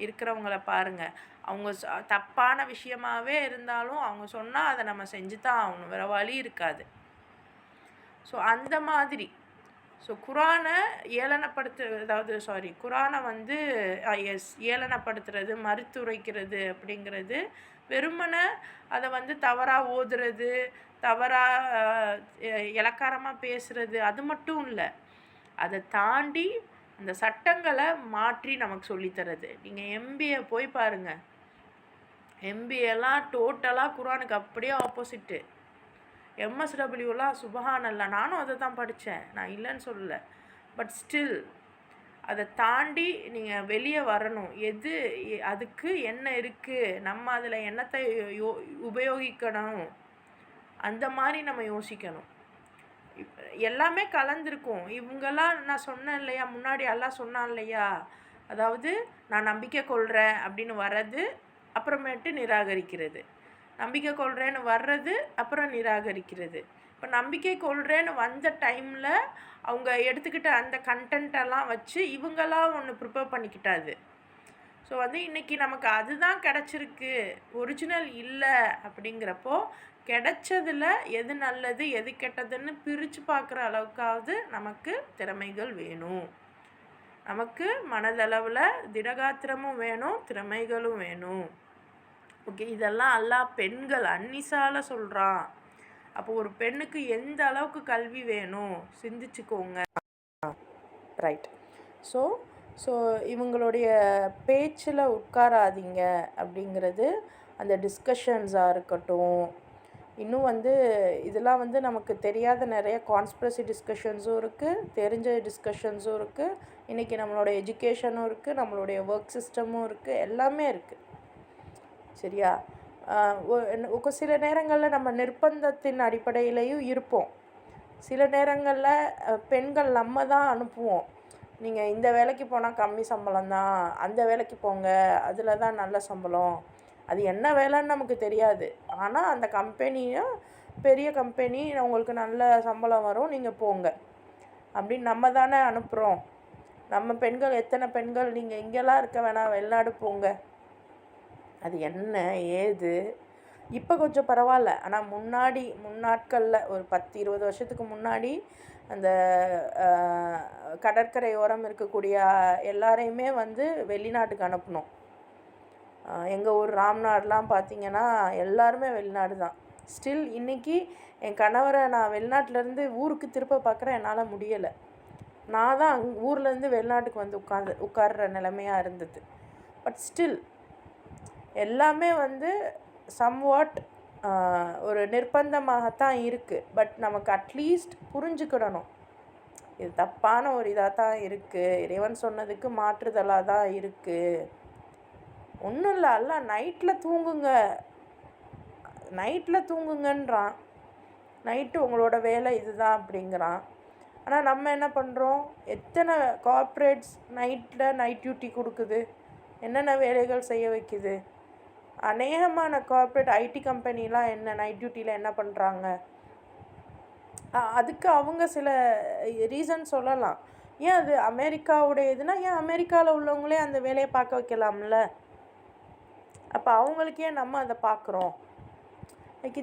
இருக்கிறவங்கள பாருங்கள், அவங்க தப்பான விஷயமாகவே இருந்தாலும் அவங்க சொன்னால் அதை நம்ம செஞ்சு தான் ஆகணும், வேறு வழி இருக்காது. ஸோ அந்த மாதிரி குரானை குரானை வந்து ஏளனப்படுத்துறது, மறுத்துரைக்கிறது அப்படிங்கிறது வெறுமனை அதை வந்து தவறாக ஓதுறது, தவறாக இலக்காரமாக பேசுகிறது அது மட்டும் இல்லை, அதை தாண்டி அந்த சட்டங்களை மாற்றி நமக்கு சொல்லித்தரது. நீங்கள் எம்பிஏ போய் பாருங்கள், எம்பிஏலாம் டோட்டலாக குரானுக்கு அப்படியே ஆப்போசிட்டு. எம்எஸ்டபிள்யூலாம் சுபஹானல்லாஹ், நானும் அதை தான் படித்தேன், நான் இல்லைன்னு சொல்லலை. பட் ஸ்டில் அதை தாண்டி நீங்கள் வெளியே வரணும். அதுக்கு என்ன இருக்குது, நம்ம அதில் என்னத்தை உபயோகிக்கணும், அந்த மாதிரி நம்ம யோசிக்கணும். எல்லாமே கலந்துருக்கும். இவங்கெல்லாம் நான் சொன்னேன் இல்லையா, முன்னாடி எல்லாம் சொன்னான் இல்லையா, அதாவது நான் நம்பிக்கை கொள்கிறேன் அப்படின்னு வர்றது, அப்புறமேட்டு நிராகரிக்கிறது, நம்பிக்கை கொள்கிறேன்னு வர்றது, அப்புறம் நிராகரிக்கிறது. இப்போ நம்பிக்கை கொள்கிறேன்னு வந்த டைமில் அவங்க எடுத்துக்கிட்ட அந்த கண்டென்ட்டெல்லாம் வச்சு இவங்களாம் ஒன்று ப்ரிப்பேர் பண்ணிக்கிட்டாது. ஸோ வந்து இன்றைக்கி நமக்கு அதுதான் கிடச்சிருக்கு, ஒரிஜினல் இல்லை. அப்படிங்கிறப்போ கிடைச்சதில் எது நல்லது எது கெட்டதுன்னு பிரித்து பார்க்குற அளவுக்காவது நமக்கு திறமைகள் வேணும். நமக்கு மனதளவில் திடகாத்திரமும் வேணும், திறமைகளும் வேணும். ஓகே, இதெல்லாம் அல்லாஹ் பெண்கள் அன்னிசால சொல்கிறான். அப்போ ஒரு பெண்ணுக்கு எந்த அளவுக்கு கல்வி வேணும் சிந்திச்சுக்கோங்க. ரைட். ஸோ ஸோ இவங்களுடைய பேச்சில் உட்காராதீங்க அப்படிங்கிறது அந்த டிஸ்கஷன்ஸாக இருக்கட்டும். இன்னும் இதெல்லாம் நமக்கு தெரியாத நிறைய கான்ஸ்பிரசி டிஸ்கஷன்ஸும் இருக்குது, தெரிஞ்ச டிஸ்கஷன்ஸும் இருக்குது. இன்றைக்கி நம்மளோட எஜுகேஷனும் இருக்குது, நம்மளுடைய ஒர்க் சிஸ்டமும் இருக்குது, எல்லாமே இருக்குது. சரியா? சில நேரங்களில் நம்ம நிர்பந்தத்தின் அடிப்படையிலையும் இருப்போம். சில நேரங்களில் பெண்கள் நம்ம தான் அனுப்புவோம். நீங்கள் இந்த வேலைக்கு போனால் கம்மி சம்பளம் தான், அந்த வேலைக்கு போங்க, அதில் தான் நல்ல சம்பளம். அது என்ன வேலைன்னு நமக்கு தெரியாது. ஆனால் அந்த கம்பெனியும் பெரிய கம்பெனி, உங்களுக்கு நல்ல சம்பளம் வரும், நீங்கள் போங்க அப்படின்னு நம்ம தானே அனுப்புகிறோம். நம்ம பெண்கள் எத்தனை பெண்கள் நீங்கள் இங்கெல்லாம் இருக்க வேணாம், வெளிநாடு போங்க. அது என்ன ஏது இப்போ கொஞ்சம் பரவாயில்ல. ஆனால் முன்னாட்களில் ஒரு 10-20 வருஷத்துக்கு முன்னாடி அந்த கடற்கரையோரம் இருக்கக்கூடிய எல்லாரையுமே வெளிநாட்டுக்கு அனுப்பணும். எங்கள் ஊர் ராம்நாடுலாம் பார்த்திங்கன்னா எல்லாருமே வெளிநாடு தான். ஸ்டில் இன்றைக்கி என் கணவரை நான் வெளிநாட்டிலேருந்து ஊருக்கு திருப்ப பார்க்குறேன், என்னால் முடியலை. நான் தான் ஊர்லேருந்து வெளிநாட்டுக்கு உட்கார்ற நிலைமையாக இருந்தது. பட் ஸ்டில் எல்லாமே சம்வாட் ஒரு நிர்பந்தமாகத்தான் இருக்குது. பட் நமக்கு அட்லீஸ்ட் புரிஞ்சுக்கிடணும், இது தப்பான ஒரு இதாக தான் இருக்குது, இறைவன் சொன்னதுக்கு மாற்றுதலாக தான் இருக்குது. ஒன்றும் இல்லை, எல்லாம் நைட்டில் தூங்குங்கன்றான். நைட்டு உங்களோட வேலை இதுதான் அப்படிங்கிறான். ஆனால் நம்ம என்ன பண்ணுறோம்? எத்தனை கார்ப்பரேட்ஸ் நைட் டியூட்டி கொடுக்குது, என்னென்ன வேலைகள் செய்ய வைக்குது. அநேகமான கார்ப்பரேட் ஐடி கம்பெனிலாம் என்ன நைட் டியூட்டியில் என்ன பண்ணுறாங்க? அதுக்கு அவங்க சில ரீசன் சொல்லலாம். ஏன் அது அமெரிக்காவுடைய இதுனா, ஏன் அமெரிக்காவில் உள்ளவங்களே அந்த வேலையை பார்க்க வைக்கலாம்ல? அப்போ அவங்களுக்கு ஏன் நம்ம அதை பார்க்குறோம்?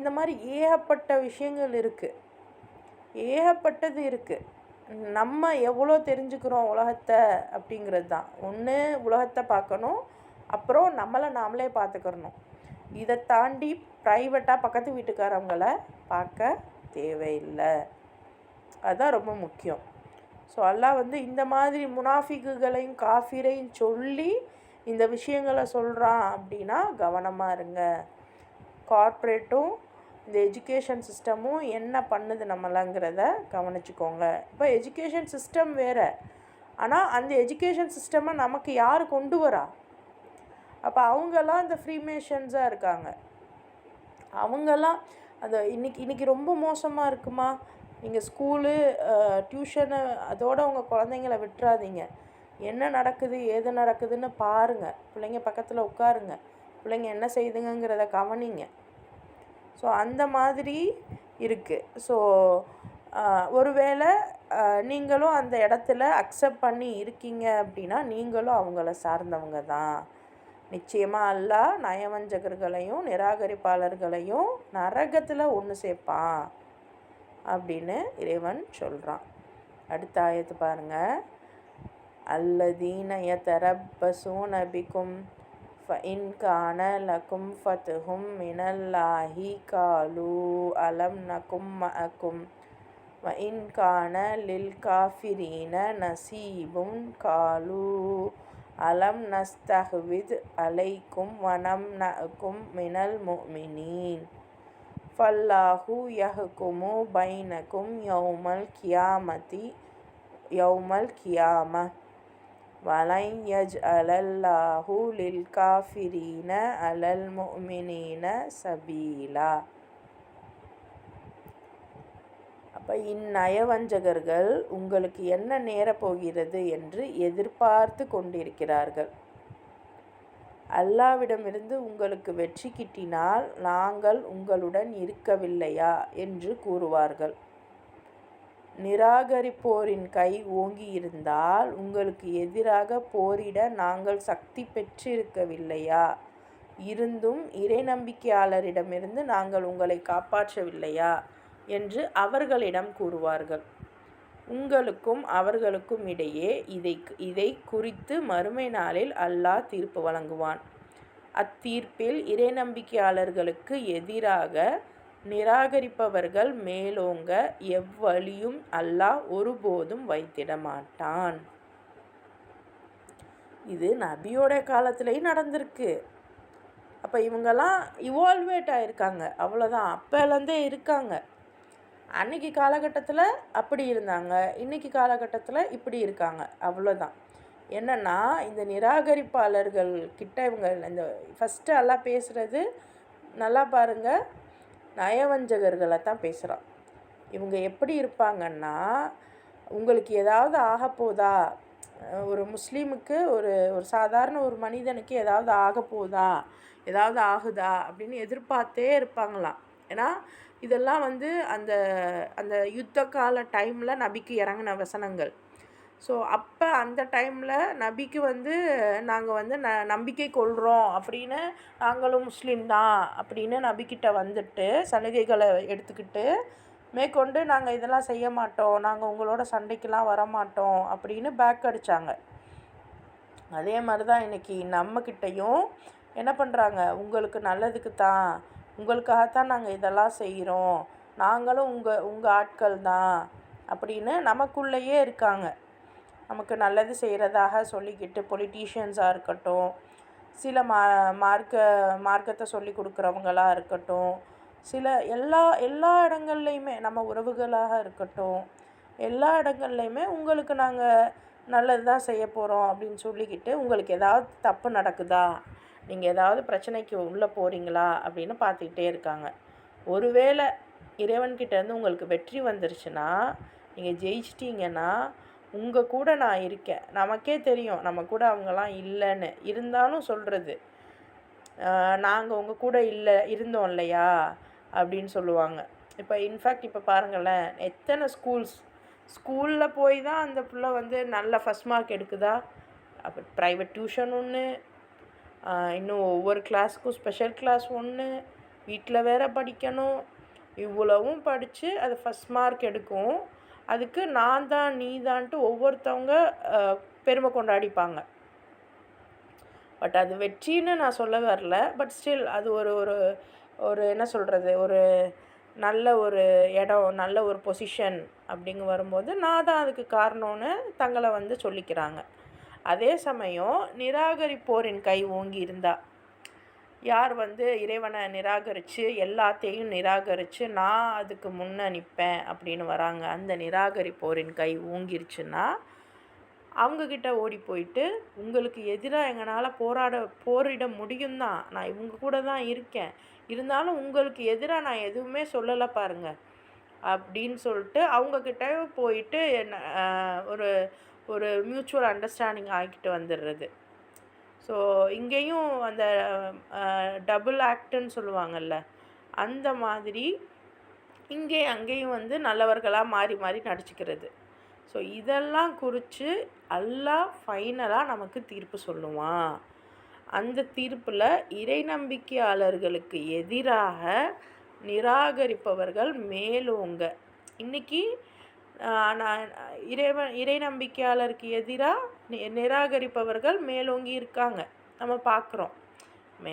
இந்த மாதிரி ஏகப்பட்ட விஷயங்கள் இருக்குது, ஏகப்பட்டது இருக்குது. நம்ம எவ்வளோ தெரிஞ்சுக்கிறோம் உலகத்தை அப்படிங்கிறது தான். ஒன்று உலகத்தை பார்க்கணும், அப்புறம் நம்மளை நாமளே பார்த்துக்கிறணும். இதை தாண்டி ப்ரைவேட்டாக பக்கத்து வீட்டுக்காரவங்களை பார்க்க தேவையில்லை. அதுதான் ரொம்ப முக்கியம். ஸோ அல்லாஹ் இந்த மாதிரி முனாஃபிக்குகளையும் காஃபிரையும் சொல்லி இந்த விஷயங்களை சொல்கிறான் அப்படின்னா கவனமாக இருங்க. கார்ப்பரேட்டும் இந்த எஜுகேஷன் சிஸ்டமும் என்ன பண்ணுது நம்மளாங்கிறத கவனிச்சுக்கோங்க. இப்போ எஜுகேஷன் சிஸ்டம் வேறு, ஆனால் அந்த எஜுகேஷன் சிஸ்டமை நமக்கு யார் கொண்டு வரா? அப்போ அவங்கெல்லாம் இந்த ஃப்ரீமேஷன்ஸாக இருக்காங்க. அவங்கெல்லாம் அந்த இன்றைக்கி ரொம்ப மோசமாக இருக்குமா? நீங்கள் ஸ்கூலு டியூஷனு அதோடு உங்கள் குழந்தைங்கள விட்டுறாதீங்க. என்ன நடக்குது ஏது நடக்குதுன்னு பாருங்கள். பிள்ளைங்க பக்கத்தில் உட்காருங்க, பிள்ளைங்க என்ன செய்யுதுங்கிறத கவனிங்க. ஸோ அந்த மாதிரி இருக்குது. ஸோ ஒருவேளை நீங்களும் அந்த இடத்துல அக்செப்ட் பண்ணி இருக்கீங்க அப்படின்னா நீங்களும் அவங்கள சார்ந்தவங்க தான். நிச்சயமாக அல்லாஹ் நயவஞ்சகர்களையும் நிராகரிப்பாளர்களையும் நரகத்தில் ஒன்று சேர்ப்பான் அப்படின்னு இறைவன் சொல்கிறான். அடுத்த ஆயத்து பாருங்கள். அல்லதீன யதரப்பஸூன பிக்கும் ஃபஇன் கான லகும் ஃபத்ஹும் மினல்லாஹி காலூ அலம் நகும் மஅக்கும் வஇன் கான லில் காஃபிரீன நசீபும் காலூ அலம் நஸ்தஹ்வித் அலைக்கும் வனம்னஅக்கும் மினல் முஃமினீன் ஃபல்லாஹு யஹ்குமு பைனக்கும் யௌமல் கியாம வலன் யஜ்அலல்லாஹு லில் காஃபிரீன அலல் முஃமினீன சபீலா. அப்போ இந்நயவஞ்சகர்கள் உங்களுக்கு என்ன நேரப்போகிறது என்று எதிர்பார்த்து கொண்டிருக்கிறார்கள். அல்லாவிடமிருந்து உங்களுக்கு வெற்றி கிட்டினால் நாங்கள் உங்களுடன் இருக்கவில்லையா என்று கூறுவார்கள். நிராகரிப்போரின் கை ஓங்கியிருந்தால் உங்களுக்கு எதிராக போரிட நாங்கள் சக்தி பெற்றிருக்கவில்லையா? இருந்தும் இறை நம்பிக்கையாளரிடமிருந்து நாங்கள் உங்களை காப்பாற்றவில்லையா என்று அவர்களிடம் கூறுவார்கள். உங்களுக்கும் அவர்களுக்கும் இடையே இதை குறித்து மறுமை நாளில் அல்லாஹ் தீர்ப்பு வழங்குவான். அத்தீர்ப்பில் இறை நம்பிக்கையாளர்களுக்கு எதிராக நிராகரிப்பவர்கள் மேலோங்க எவ்வழியும் அல்லாஹ் ஒருபோதும் வைத்திட மாட்டான். இது நபியோட காலத்துலேயும் நடந்திருக்கு. அப்போ இவங்கெல்லாம் இவால்வேட் ஆகிருக்காங்க, அவ்வளோதான். அப்போலேருந்தே இருக்காங்க. அன்றைக்கி காலகட்டத்தில் அப்படி இருந்தாங்க, இன்றைக்கி காலகட்டத்தில் இப்படி இருக்காங்க, அவ்வளோதான். என்னென்னா இந்த நிராகரிப்பாளர்கள் கிட்ட இவங்க இந்த ஃபஸ்ட்டு எல்லாம் பேசுகிறது நல்லா பாருங்கள், நயவஞ்சகர்களை தான் பேசுகிறான். இவங்க எப்படி இருப்பாங்கன்னா, உங்களுக்கு ஏதாவது ஆகப்போதா, ஒரு முஸ்லீமுக்கு ஒரு ஒரு சாதாரண ஒரு மனிதனுக்கு ஏதாவது ஆகப்போதா, ஏதாவது ஆகுதா அப்படின்னு எதிர்பார்த்தே இருப்பாங்களாம். ஏன்னா இதெல்லாம் வந்து அந்த அந்த யுத்த கால டைமில் நபிக்கு இறங்கின வசனங்கள். ஸோ அப்போ அந்த டைமில் நபிக்கு வந்து நாங்கள் வந்து நம்பிக்கை கொள்கிறோம் அப்படின்னு, நாங்களும் முஸ்லீம் தான் அப்படின்னு நபிக்கிட்ட வந்துட்டு சலுகைகளை எடுத்துக்கிட்டு மேற்கொண்டு நாங்கள் இதெல்லாம் செய்ய மாட்டோம், நாங்கள் உங்களோட சண்டைக்கெலாம் வரமாட்டோம் அப்படின்னு பேக் அடித்தாங்க. அதே மாதிரி தான் இன்றைக்கி நம்மக்கிட்டையும் என்ன பண்ணுறாங்க, உங்களுக்கு நல்லதுக்கு தான், உங்களுக்காகத்தான் நாங்கள் இதெல்லாம் செய்கிறோம், நாங்களும் உங்கள் ஆட்கள் தான் அப்படின்னு நமக்குள்ளேயே இருக்காங்க. நமக்கு நல்லது செய்கிறதாக சொல்லிக்கிட்டு பொலிட்டீஷியன்ஸாக இருக்கட்டும், சில மார்க்கத்தை சொல்லி கொடுக்குறவங்களாக இருக்கட்டும், சில எல்லா இடங்கள்லையுமே நம்ம உறவுகளாக இருக்கட்டும், எல்லா இடங்கள்லையுமே உங்களுக்கு நாங்கள் நல்லது தான் செய்ய போகிறோம் அப்படின்னு சொல்லிக்கிட்டு, உங்களுக்கு ஏதாவது தப்பு நடக்குதா, நீங்கள் ஏதாவது பிரச்சனைக்கு உள்ளே போகிறீங்களா அப்படின்னு பார்த்துக்கிட்டே இருக்காங்க. ஒருவேளை இறைவன்கிட்டேருந்து உங்களுக்கு வெற்றி வந்துருச்சுன்னா, நீங்கள் ஜெயிச்சிட்டிங்கன்னா, உங்கள் கூட நான் இருக்கேன், நமக்கே தெரியும் நம்ம கூட அவங்கெல்லாம் இல்லைன்னு, இருந்தாலும் சொல்கிறது, நாங்கள் உங்கள் கூட இருந்தோம் இல்லையா அப்படின்னு சொல்லுவாங்க. இப்போ இன்ஃபேக்ட் இப்போ பாருங்களேன், எத்தனை ஸ்கூலில் போய் தான் அந்த பிள்ளை வந்து நல்ல ஃபஸ்ட் மார்க் எடுக்குதா. அப்போ ப்ரைவேட் டியூஷன் ஒன்று, இன்னும் ஒவ்வொரு கிளாஸுக்கும் ஸ்பெஷல் கிளாஸ் ஒன்று, வீட்டில் வேற படிக்கணும், இவ்வளவும் படித்து அது ஃபஸ்ட் மார்க் எடுக்கும். அதுக்கு நான் தான் நீ தான்ட்டு ஒவ்வொருத்தவங்க பெருமை கொண்டாடிப்பாங்க. பட் அது வெற்றின்னு நான் சொல்ல வரல. பட் ஸ்டில் அது ஒரு ஒரு ஒரு என்ன சொல்கிறது, ஒரு நல்ல ஒரு இடம், நல்ல ஒரு பொசிஷன் அப்படிங்க வரும்போது நான் தான் அதுக்கு காரணம்னு தங்களை வந்து சொல்லிக்கிறாங்க. அதே சமயம் நிராகரிப்போரின் கை ஓங்கி இருந்தா, யார் வந்து இறைவனை நிராகரித்து எல்லாத்தையும் நிராகரித்து நான் அதுக்கு முன்னே நிற்பேன் அப்படின்னு வராங்க, அந்த நிராகரிப்போரின் கை ஓங்கிருச்சுன்னா அவங்கக்கிட்ட ஓடி போயிட்டு, உங்களுக்கு எதிராக எங்களால் போரிட முடியும் தான், நான் இவங்க கூட தான் இருக்கேன், இருந்தாலும் உங்களுக்கு எதிராக நான் எதுவுமே சொல்லலை பாருங்க அப்படின்னு சொல்லிட்டு அவங்கக்கிட்ட போயிட்டு ஒரு ஒரு மியூச்சுவல் அண்டர்ஸ்டாண்டிங் ஆகிக்கிட்டு வந்துடுறது. ஸோ இங்கேயும் அந்த டபுள் ஆக்டுன்னு சொல்லுவாங்கள்ல, அந்த மாதிரி இங்கே அங்கேயும் வந்து நல்லவர்களாக மாறி மாறி நடிச்சுக்கிறது. ஸோ இதெல்லாம் குறித்து அல்லாஹ் ஃபைனலாக நமக்கு தீர்ப்பு சொல்லுவான். அந்த தீர்ப்பில் இறை நம்பிக்கையாளர்களுக்கு எதிராக நிராகரிப்பவர்கள் மேலோங்க. இன்றைக்கி நான் இறை நம்பிக்கையாளருக்கு எதிராக நிராகரிப்பவர்கள் மேலோங்கி இருக்காங்க, நம்ம பார்க்குறோம்.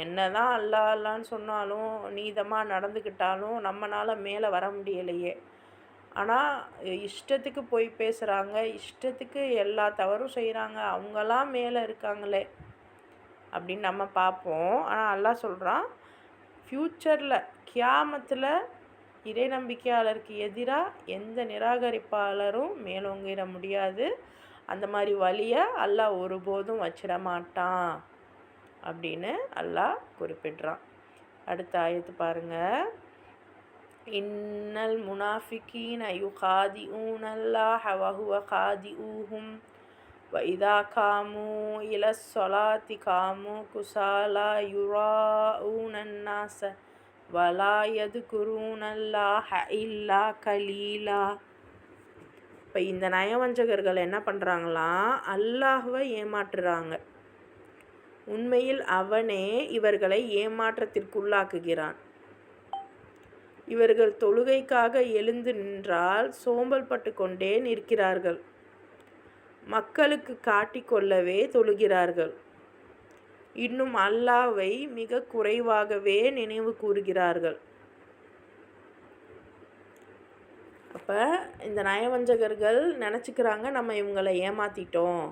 என்ன தான் அல்லான்னு சொன்னாலும், நீதமாக நடந்துக்கிட்டாலும் நம்மளால் மேலே வர முடியலையே. ஆனால் இஷ்டத்துக்கு போய் பேசுகிறாங்க, இஷ்டத்துக்கு எல்லா தவறும் செய்கிறாங்க, அவங்களாம் மேலே இருக்காங்களே அப்படின்னு நம்ம பார்ப்போம். ஆனால் அல்லாஹ் சொல்கிறான், ஃப்யூச்சரில் கியாமத்தில் இறை நம்பிக்கையாளருக்கு எதிராக எந்த நிராகரிப்பாளரும் மேலோங்கிட முடியாது, அந்த மாதிரி வழியை அல்லாஹ் ஒருபோதும் வச்சிட மாட்டான் அப்படின்னு அல்லாஹ் குறிப்பிடுறான். அடுத்த ஆயத்து பாருங்கள். இன்னல் முனாஃபிகீன யுகாதிஊனல்லாஹ வஹுவ காதிஊஹும் வஇதா காமு இலஸ் ஸலாத்தி காமு குஸாலா யுராஊனன் நாஸ வலா யதுகுரூனல்லாஹ இல்லா கலீலா. இப்போ இந்த நயவஞ்சகர்கள் என்ன பண்ணுறாங்களாம், அல்லாஹ்வை ஏமாற்றுறாங்க, உண்மையில் அவனே இவர்களை ஏமாற்றத்திற்குள்ளாக்குகிறான். இவர்கள் தொழுகைக்காக எழுந்து நின்றால் சோம்பல் பட்டு கொண்டே நிற்கிறார்கள், மக்களுக்கு காட்டிக்கொள்ளவே தொழுகிறார்கள், இன்னும் அல்லாஹ்வை மிக குறைவாகவே நினைவு கூறுகிறார்கள். அப்போ இந்த நயவஞ்சகர்கள் நினச்சிக்கிறாங்க நம்ம இவங்களை ஏமாற்றிட்டோம்,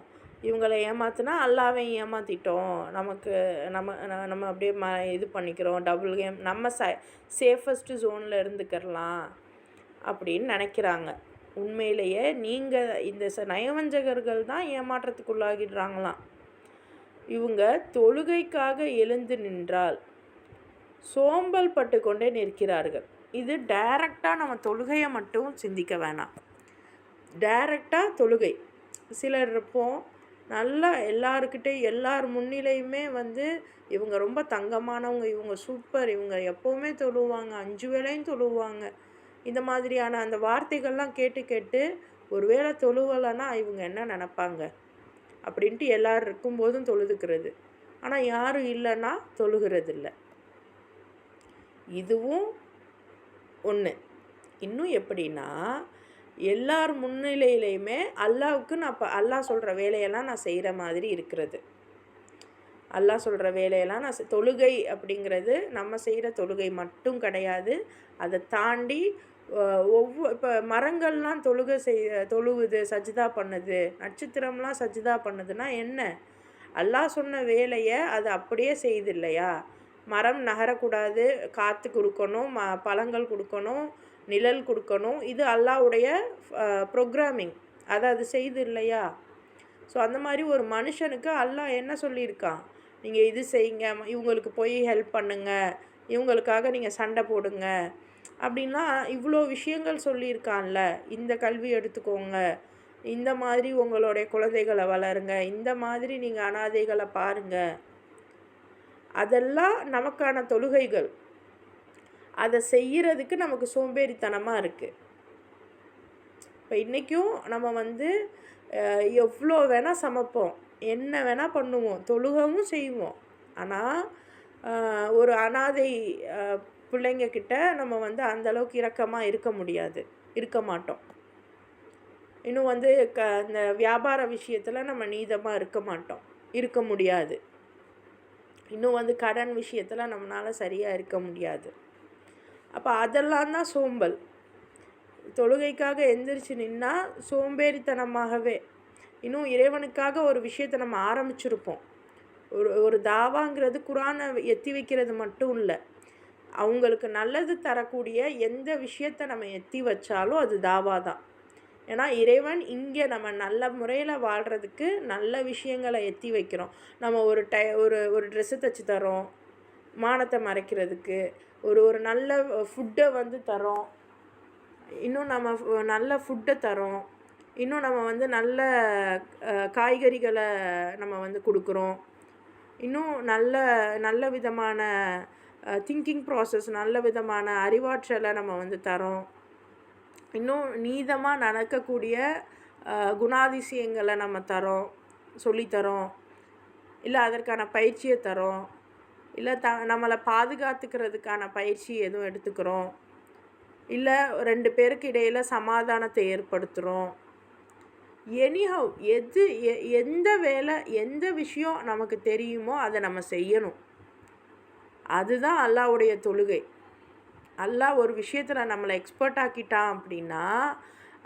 இவங்களை ஏமாற்றினா அல்லாவை ஏமாற்றிட்டோம், நமக்கு நம்ம அப்படியே இது பண்ணிக்கிறோம், டபுள் கேம், நம்ம சேஃபஸ்ட்டு ஜோனில் இருந்துக்கிறலாம் அப்படின்னு நினைக்கிறாங்க. உண்மையிலேயே நீங்கள் இந்த நயவஞ்சகர்கள் தான் ஏமாற்றத்துக்குள்ளாகிடுறாங்களாம். இவங்க தொழுகைக்காக எழுந்து நின்றால் சோம்பல் பட்டு கொண்டே நிற்கிறார்கள். இது டைரெக்டாக நம்ம தொழுகையை மட்டும் சிந்திக்க வேணாம். டைரெக்டாக தொழுகை சிலர் இருப்போம், நல்லா எல்லாருக்கிட்டே எல்லார் முன்னிலையுமே இவங்க ரொம்ப தங்கமானவங்க, இவங்க சூப்பர், இவங்க எப்போவுமே தொழுவாங்க, 5 வேளையும் தொழுவாங்க, இந்த மாதிரியான அந்த வார்த்தைகள்லாம் கேட்டு கேட்டு ஒருவேளை தொழுவலைன்னா இவங்க என்ன நினப்பாங்க அப்படின்ட்டு எல்லோரும் இருக்கும்போதும் தொழுதுக்கிறது. ஆனால் யாரும் இல்லைன்னா தொழுகிறது இல்லை. இதுவும் ஒன்று. இன்னும் எப்படின்னா, எல்லார் முன்னிலையிலையுமே அல்லாவுக்கு அல்லாஹ் சொல்கிற வேலையெல்லாம் நான் செய்கிற மாதிரி இருக்கிறது. அல்லாஹ் சொல்கிற வேலையெல்லாம் நான் தொழுகை அப்படிங்கிறது நம்ம செய்கிற தொழுகை மட்டும் கிடையாது. அதை தாண்டி இப்போ மரங்கள்லாம் தொழுவுது, சஜிதா பண்ணுது, நட்சத்திரம்லாம் சஜிதா பண்ணுதுன்னா என்ன? அல்லாஹ் சொன்ன வேலையை அது அப்படியே செய்யுது இல்லையா? மரம் நகரக்கூடாது, காற்று கொடுக்கணும், பழங்கள் கொடுக்கணும், நிழல் கொடுக்கணும், இது அல்லாஹ்வுடைய ப்ரோக்ராமிங், அது செய்யுது இல்லையா? ஸோ அந்த மாதிரி ஒரு மனுஷனுக்கு அல்லாஹ் என்ன சொல்லியிருக்கான்? நீங்கள் இது செய்யுங்க, இவங்களுக்கு போய் ஹெல்ப் பண்ணுங்கள், இவங்களுக்காக நீங்கள் சண்டை போடுங்க அப்படின்லாம் இவ்வளோ விஷயங்கள் சொல்லியிருக்கான்ல. இந்த கல்வி எடுத்துக்கோங்க, இந்த மாதிரி உங்களுடைய குழந்தைகளை வளருங்க, இந்த மாதிரி நீங்கள் அனாதைகளை பாருங்கள், அதெல்லாம் நமக்கான தொழுகைகள். அதை செய்கிறதுக்கு நமக்கு சோம்பேறித்தனமாக இருக்குது. இப்போ இன்றைக்கும் நம்ம எவ்வளோ வேணால் சமைப்போம், என்ன வேணால் பண்ணுவோம், தொழுகவும் செய்வோம். ஆனால் ஒரு அனாதை பிள்ளைங்கக்கிட்ட நம்ம அந்தளவுக்கு இரக்கமாக இருக்க மாட்டோம். இன்னும் இந்த வியாபார விஷயத்தில் நம்ம நீதமாக இருக்க முடியாது. இன்னும் கடன் விஷயத்தில் நம்மளால் சரியாக இருக்க முடியாது. அப்போ அதெல்லாம் தான் சோம்பல். தொழுகைக்காக எந்திரிச்சு நின்னால் சோம்பேறித்தனமாகவே. இன்னும் இறைவனுக்காக ஒரு விஷயத்தை நம்ம ஆரம்பிச்சிருப்போம். ஒரு தாவாங்கிறது குரானை எத்தி வைக்கிறது மட்டும் இல்லை, அவங்களுக்கு நல்லது தரக்கூடிய எந்த விஷயத்தை நம்ம எத்தி வச்சாலும் அது தாவா தான். ஏன்னா இறைவன் இங்கே நம்ம நல்ல முறையில் வாழ்கிறதுக்கு நல்ல விஷயங்களை எத்தி வைக்கிறோம். நம்ம ஒரு ட்ரெஸ்ஸு தைச்சி தரோம், மானத்தை மறைக்கிறதுக்கு ஒரு நல்ல ஃபுட்டை தரோம், இன்னும் நம்ம நல்ல ஃபுட்டை தரோம், இன்னும் நம்ம நல்ல காய்கறிகளை நம்ம கொடுக்குறோம், இன்னும் நல்ல நல்ல விதமான திங்கிங் ப்ராசஸ், நல்ல விதமான அறிவாற்றலை நம்ம தரோம், இன்னும் நீதமாக நடக்கக்கூடிய குணாதிசயங்களை நம்ம சொல்லித்தரோம், இல்லை அதற்கான பயிற்சியை தரோம், இல்லை நம்மளை பாதுகாத்துக்கிறதுக்கான பயிற்சி எதுவும் எடுத்துக்கிறோம், இல்லை 2 பேருக்கு இடையில் சமாதானத்தை ஏற்படுத்துகிறோம். எனிஹவ் எந்த வேலை, எந்த விஷயம் நமக்கு தெரியுமோ அதை நம்ம செய்யணும். அதுதான் அல்லாஹ்வுடைய தொழுகை. அல்லாஹ் ஒரு விஷயத்தில் நம்மளை எக்ஸ்பர்ட் ஆக்கிட்டான் அப்படின்னா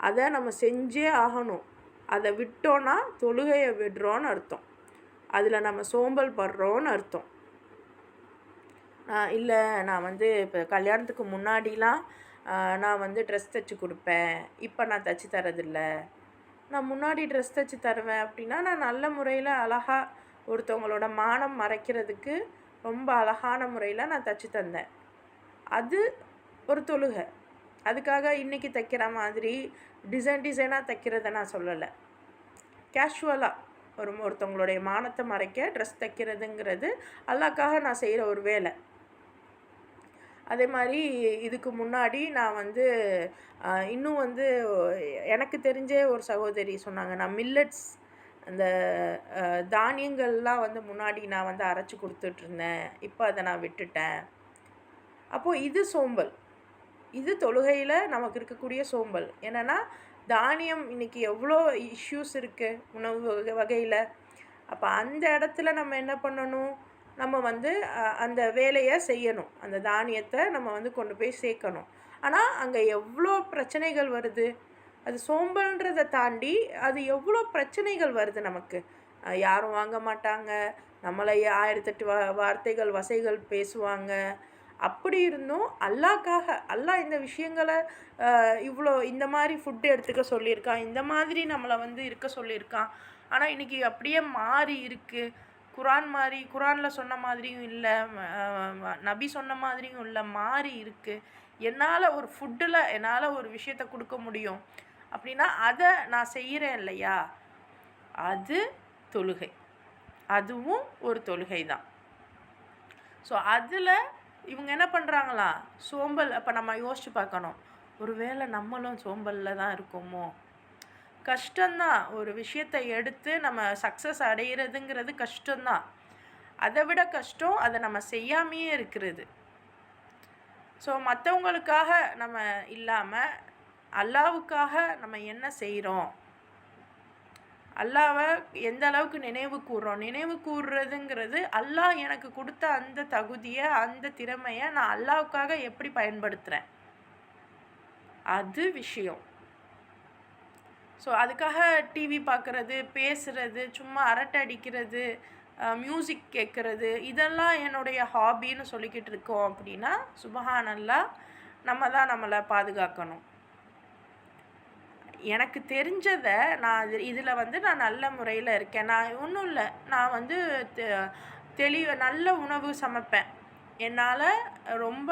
அதை நம்ம செஞ்சே ஆகணும். அதை விட்டோன்னா தொழுகையை விடுறோன்னு அர்த்தம், அதில் நம்ம சோம்பல் படுறோன்னு அர்த்தம். இல்லை நான் இப்போ கல்யாணத்துக்கு முன்னாடிலாம் நான் ட்ரெஸ் தைச்சி கொடுப்பேன், இப்போ நான் தைச்சி தரதில்ல. நான் முன்னாடி ட்ரெஸ் தைச்சி தருவேன் அப்படின்னா நான் நல்ல முறையில் அழகாக ஒருத்தவங்களோட மானம் மறைக்கிறதுக்கு ரொம்ப அழகான முறையில் நான் தைச்சி தந்தேன், அது ஒரு தொழுகை. அதுக்காக இன்றைக்கி தைக்கிற மாதிரி டிசைனாக தைக்கிறத நான் சொல்லலை. கேஷுவலாக ஒருத்தவங்களுடைய மானத்தை மறைக்க ட்ரெஸ் தைக்கிறதுங்கிறது அல்லாஹ்க்காக நான் செய்கிற ஒரு வேலை. அதே மாதிரி இதுக்கு முன்னாடி நான் இன்னும் எனக்கு தெரிஞ்ச ஒரு சகோதரி சொன்னாங்க, நான் மில்லட்ஸ் அந்த தானியங்கள்லாம் முன்னாடி நான் அரைச்சி கொடுத்துட்ருந்தேன், இப்போ அதை நான் விட்டுட்டேன். அப்போது இது சோம்பல், இது தொழுகையில் நமக்கு இருக்கக்கூடிய சோம்பல். என்னென்னா தானியம் இன்றைக்கி எவ்வளோ இஷ்யூஸ் இருக்குது உணவு வகையில். அப்போ அந்த இடத்துல நம்ம என்ன பண்ணணும், நம்ம அந்த வேலையை செய்யணும், அந்த தானியத்தை நம்ம கொண்டு போய் சேர்க்கணும். ஆனால் அங்கே எவ்வளோ பிரச்சனைகள் வருது. அது சோம்பல்ன்றதை தாண்டி அது எவ்வளோ பிரச்சனைகள் வருது நமக்கு. யாரும் வாங்க மாட்டாங்க, நம்மளை 1008 வார்த்தைகள் வசைகள் பேசுவாங்க. அப்படி இருந்தும் அல்லாஹ்க்காக அல்லாஹ் இந்த விஷயங்களை இவ்வளோ இந்த மாதிரி ஃபுட்டு எடுத்துக்க சொல்லியிருக்கான், இந்த மாதிரி நம்மளை வந்து இருக்க சொல்லியிருக்கான். ஆனால் இன்றைக்கி அப்படியே மாறி இருக்குது. குரானில் சொன்ன மாதிரியும் இல்லை, நபி சொன்ன மாதிரியும் இல்லை, மாறி இருக்குது. என்னால் ஒரு ஃபுட்டில் என்னால் ஒரு விஷயத்தை கொடுக்க முடியும் அப்படின்னா அதை நான் செய்கிறேன் இல்லையா, அது தொழுகை. அதுவும் ஒரு தொழுகை தான். ஸோ அதில் இவங்க என்ன பண்ணுறாங்களா, சோம்பல். அப்போ நம்ம யோசித்து பார்க்கணும், ஒருவேளை நம்மளும் சோம்பலில் தான் இருக்கோமோ? கஷ்டம்தான், ஒரு விஷயத்தை எடுத்து நம்ம சக்ஸஸ் அடைகிறதுங்கிறது கஷ்டம்தான். அதை விட கஷ்டம் அதை நம்ம செய்யாமையே இருக்கிறது. ஸோ மற்றவங்களுக்காக நம்ம இல்லாமல் அல்லாவுக்காக நம்ம என்ன செய்கிறோம், அல்லாவை எந்த அளவுக்கு நினைவு கூறுறதுங்கிறது, அல்லாஹ் எனக்கு கொடுத்த அந்த தகுதியை அந்த திறமையை நான் அல்லாவுக்காக எப்படி பயன்படுத்துகிறேன், அது விஷயம். ஸோ அதுக்காக டிவி பார்க்குறது, பேசுகிறது, சும்மா அரட்டை அடிக்கிறது, மியூசிக் கேட்குறது, இதெல்லாம் என்னுடைய ஹாபின்னு சொல்லிக்கிட்டு இருக்கோம் அப்படின்னா சுபஹானல்லாஹ், நம்ம தான் நம்மளை பாதுகாக்கணும். எனக்கு தெரிஞ்சதை நான் இதில் வந்து நான் நல்ல முறையில் இருக்கேன். நான் ஒன்றும் இல்லை, நான் வந்து நல்ல உணவு சமைப்பேன். என்னால் ரொம்ப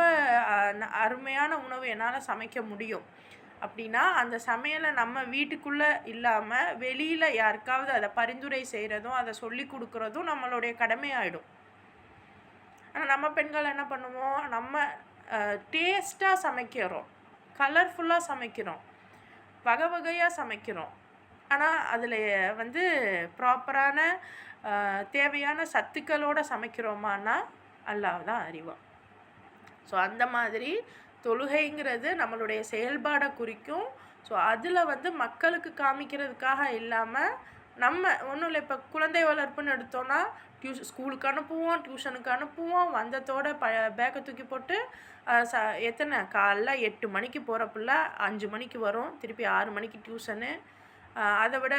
அருமையான உணவு என்னால் சமைக்க முடியும் அப்படின்னா அந்த சமையலை நம்ம வீட்டுக்குள்ளே இல்லாமல் வெளியில் யாருக்காவது அதை பரிந்துரை செய்கிறதும் அதை சொல்லி கொடுக்குறதும் நம்மளுடைய கடமையாயிடும். ஆனால் நம்ம பெண்கள் என்ன பண்ணுவோம், நம்ம டேஸ்ட்டாக சமைக்கிறோம், கலர்ஃபுல்லாக சமைக்கிறோம், வகை வகையாக சமைக்கிறோம். ஆனால் அதில் வந்து ப்ராப்பரான தேவையான சத்துக்களோடு சமைக்கிறோமான்னா அல்லாஹ் தான் அறிவான். ஸோ அந்த மாதிரி தொழுகைங்கிறது நம்மளுடைய செயல்பாடை குறிக்கும். ஸோ அதில் வந்து மக்களுக்கு காமிக்கிறதுக்காக இல்லாமல் நம்ம ஒன்றும் இல்லை. இப்போ குழந்தை வளர்ப்புன்னு எடுத்தோன்னா ஸ்கூலுக்கு அனுப்புவோம், டியூஷனுக்கு அனுப்புவோம், வந்ததோட பேக்கை தூக்கி போட்டு எத்தனை காலைல 8 மணிக்கு போகிற பிள்ளை 5 மணிக்கு வரும், திருப்பி 6 மணிக்கு டியூஷனு, அதை விட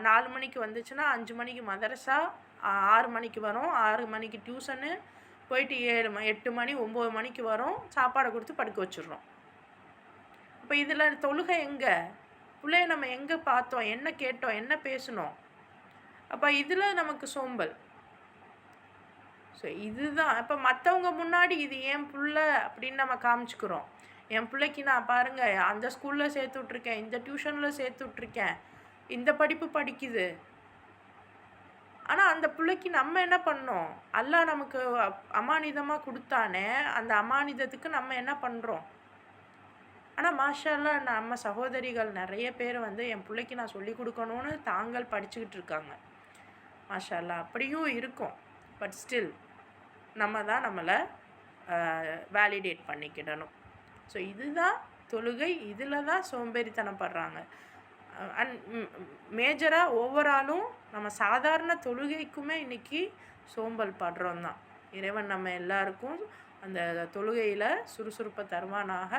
4 மணிக்கு வந்துச்சுன்னா 5 மணிக்கு மதரசா, 6 மணிக்கு வரும், 6 மணிக்கு டியூஷனு, போயிட்டு 8 மணி 9 மணிக்கு வரும், சாப்பாடை கொடுத்து படுக்க வச்சிடுறோம். இப்போ இதில் தொழுகை எங்கே, பிள்ளைய நம்ம எங்கே பார்த்தோம், என்ன கேட்டோம், என்ன பேசணும்? அப்போ இதில் நமக்கு சோம்பல். ஸோ இதுதான். இப்போ மற்றவங்க முன்னாடி இது என் பிள்ளை அப்படின்னு நம்ம காமிச்சிக்கிறோம். என் பிள்ளைக்கு நான் பாருங்கள் அந்த ஸ்கூலில் சேர்த்து விட்ருக்கேன், இந்த டியூஷனில் சேர்த்து விட்ருக்கேன், இந்த படிப்பு படிக்குது. ஆனால் அந்த பிள்ளைக்கு நம்ம என்ன பண்ணோம், அல்லாஹ் நமக்கு அமானிதமாக கொடுத்தானே, அந்த அமானிதத்துக்கு நம்ம என்ன பண்ணுறோம்? ஆனால் மாஷா அல்லாஹ் நம்ம சகோதரிகள் நிறைய பேர் வந்து என் பிள்ளைக்கு நான் சொல்லி கொடுக்கணும்னு தாங்கள் படிச்சுக்கிட்டு இருக்காங்க. மாஷா அல்லாஹ் அப்படியும் இருக்கும். பட் ஸ்டில் நம்ம தான் நம்மளை வேலிடேட் பண்ணிக்கிடணும். ஸோ இதுதான் தொழுகை. இதில் தான் சோம்பேறித்தனப்படுறாங்க. அண்ட் மேஜராக ஓவராலும் நம்ம சாதாரண தொழுகைக்குமே இன்றைக்கி சோம்பல் படுறோம் தான். இறைவன் நம்ம எல்லாருக்கும் அந்த தொழுகையில் சுறுசுறுப்பை தருவானாக,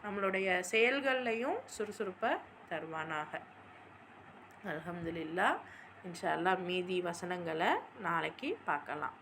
நம்மளுடைய செயல்கள்லையும் சுறுசுறுப்பை தருவானாக. அல்ஹம்துலில்லாஹ். இன்ஷா அல்லாஹ் மீதி வசனங்களை நாளைக்கு பார்க்கலாம்.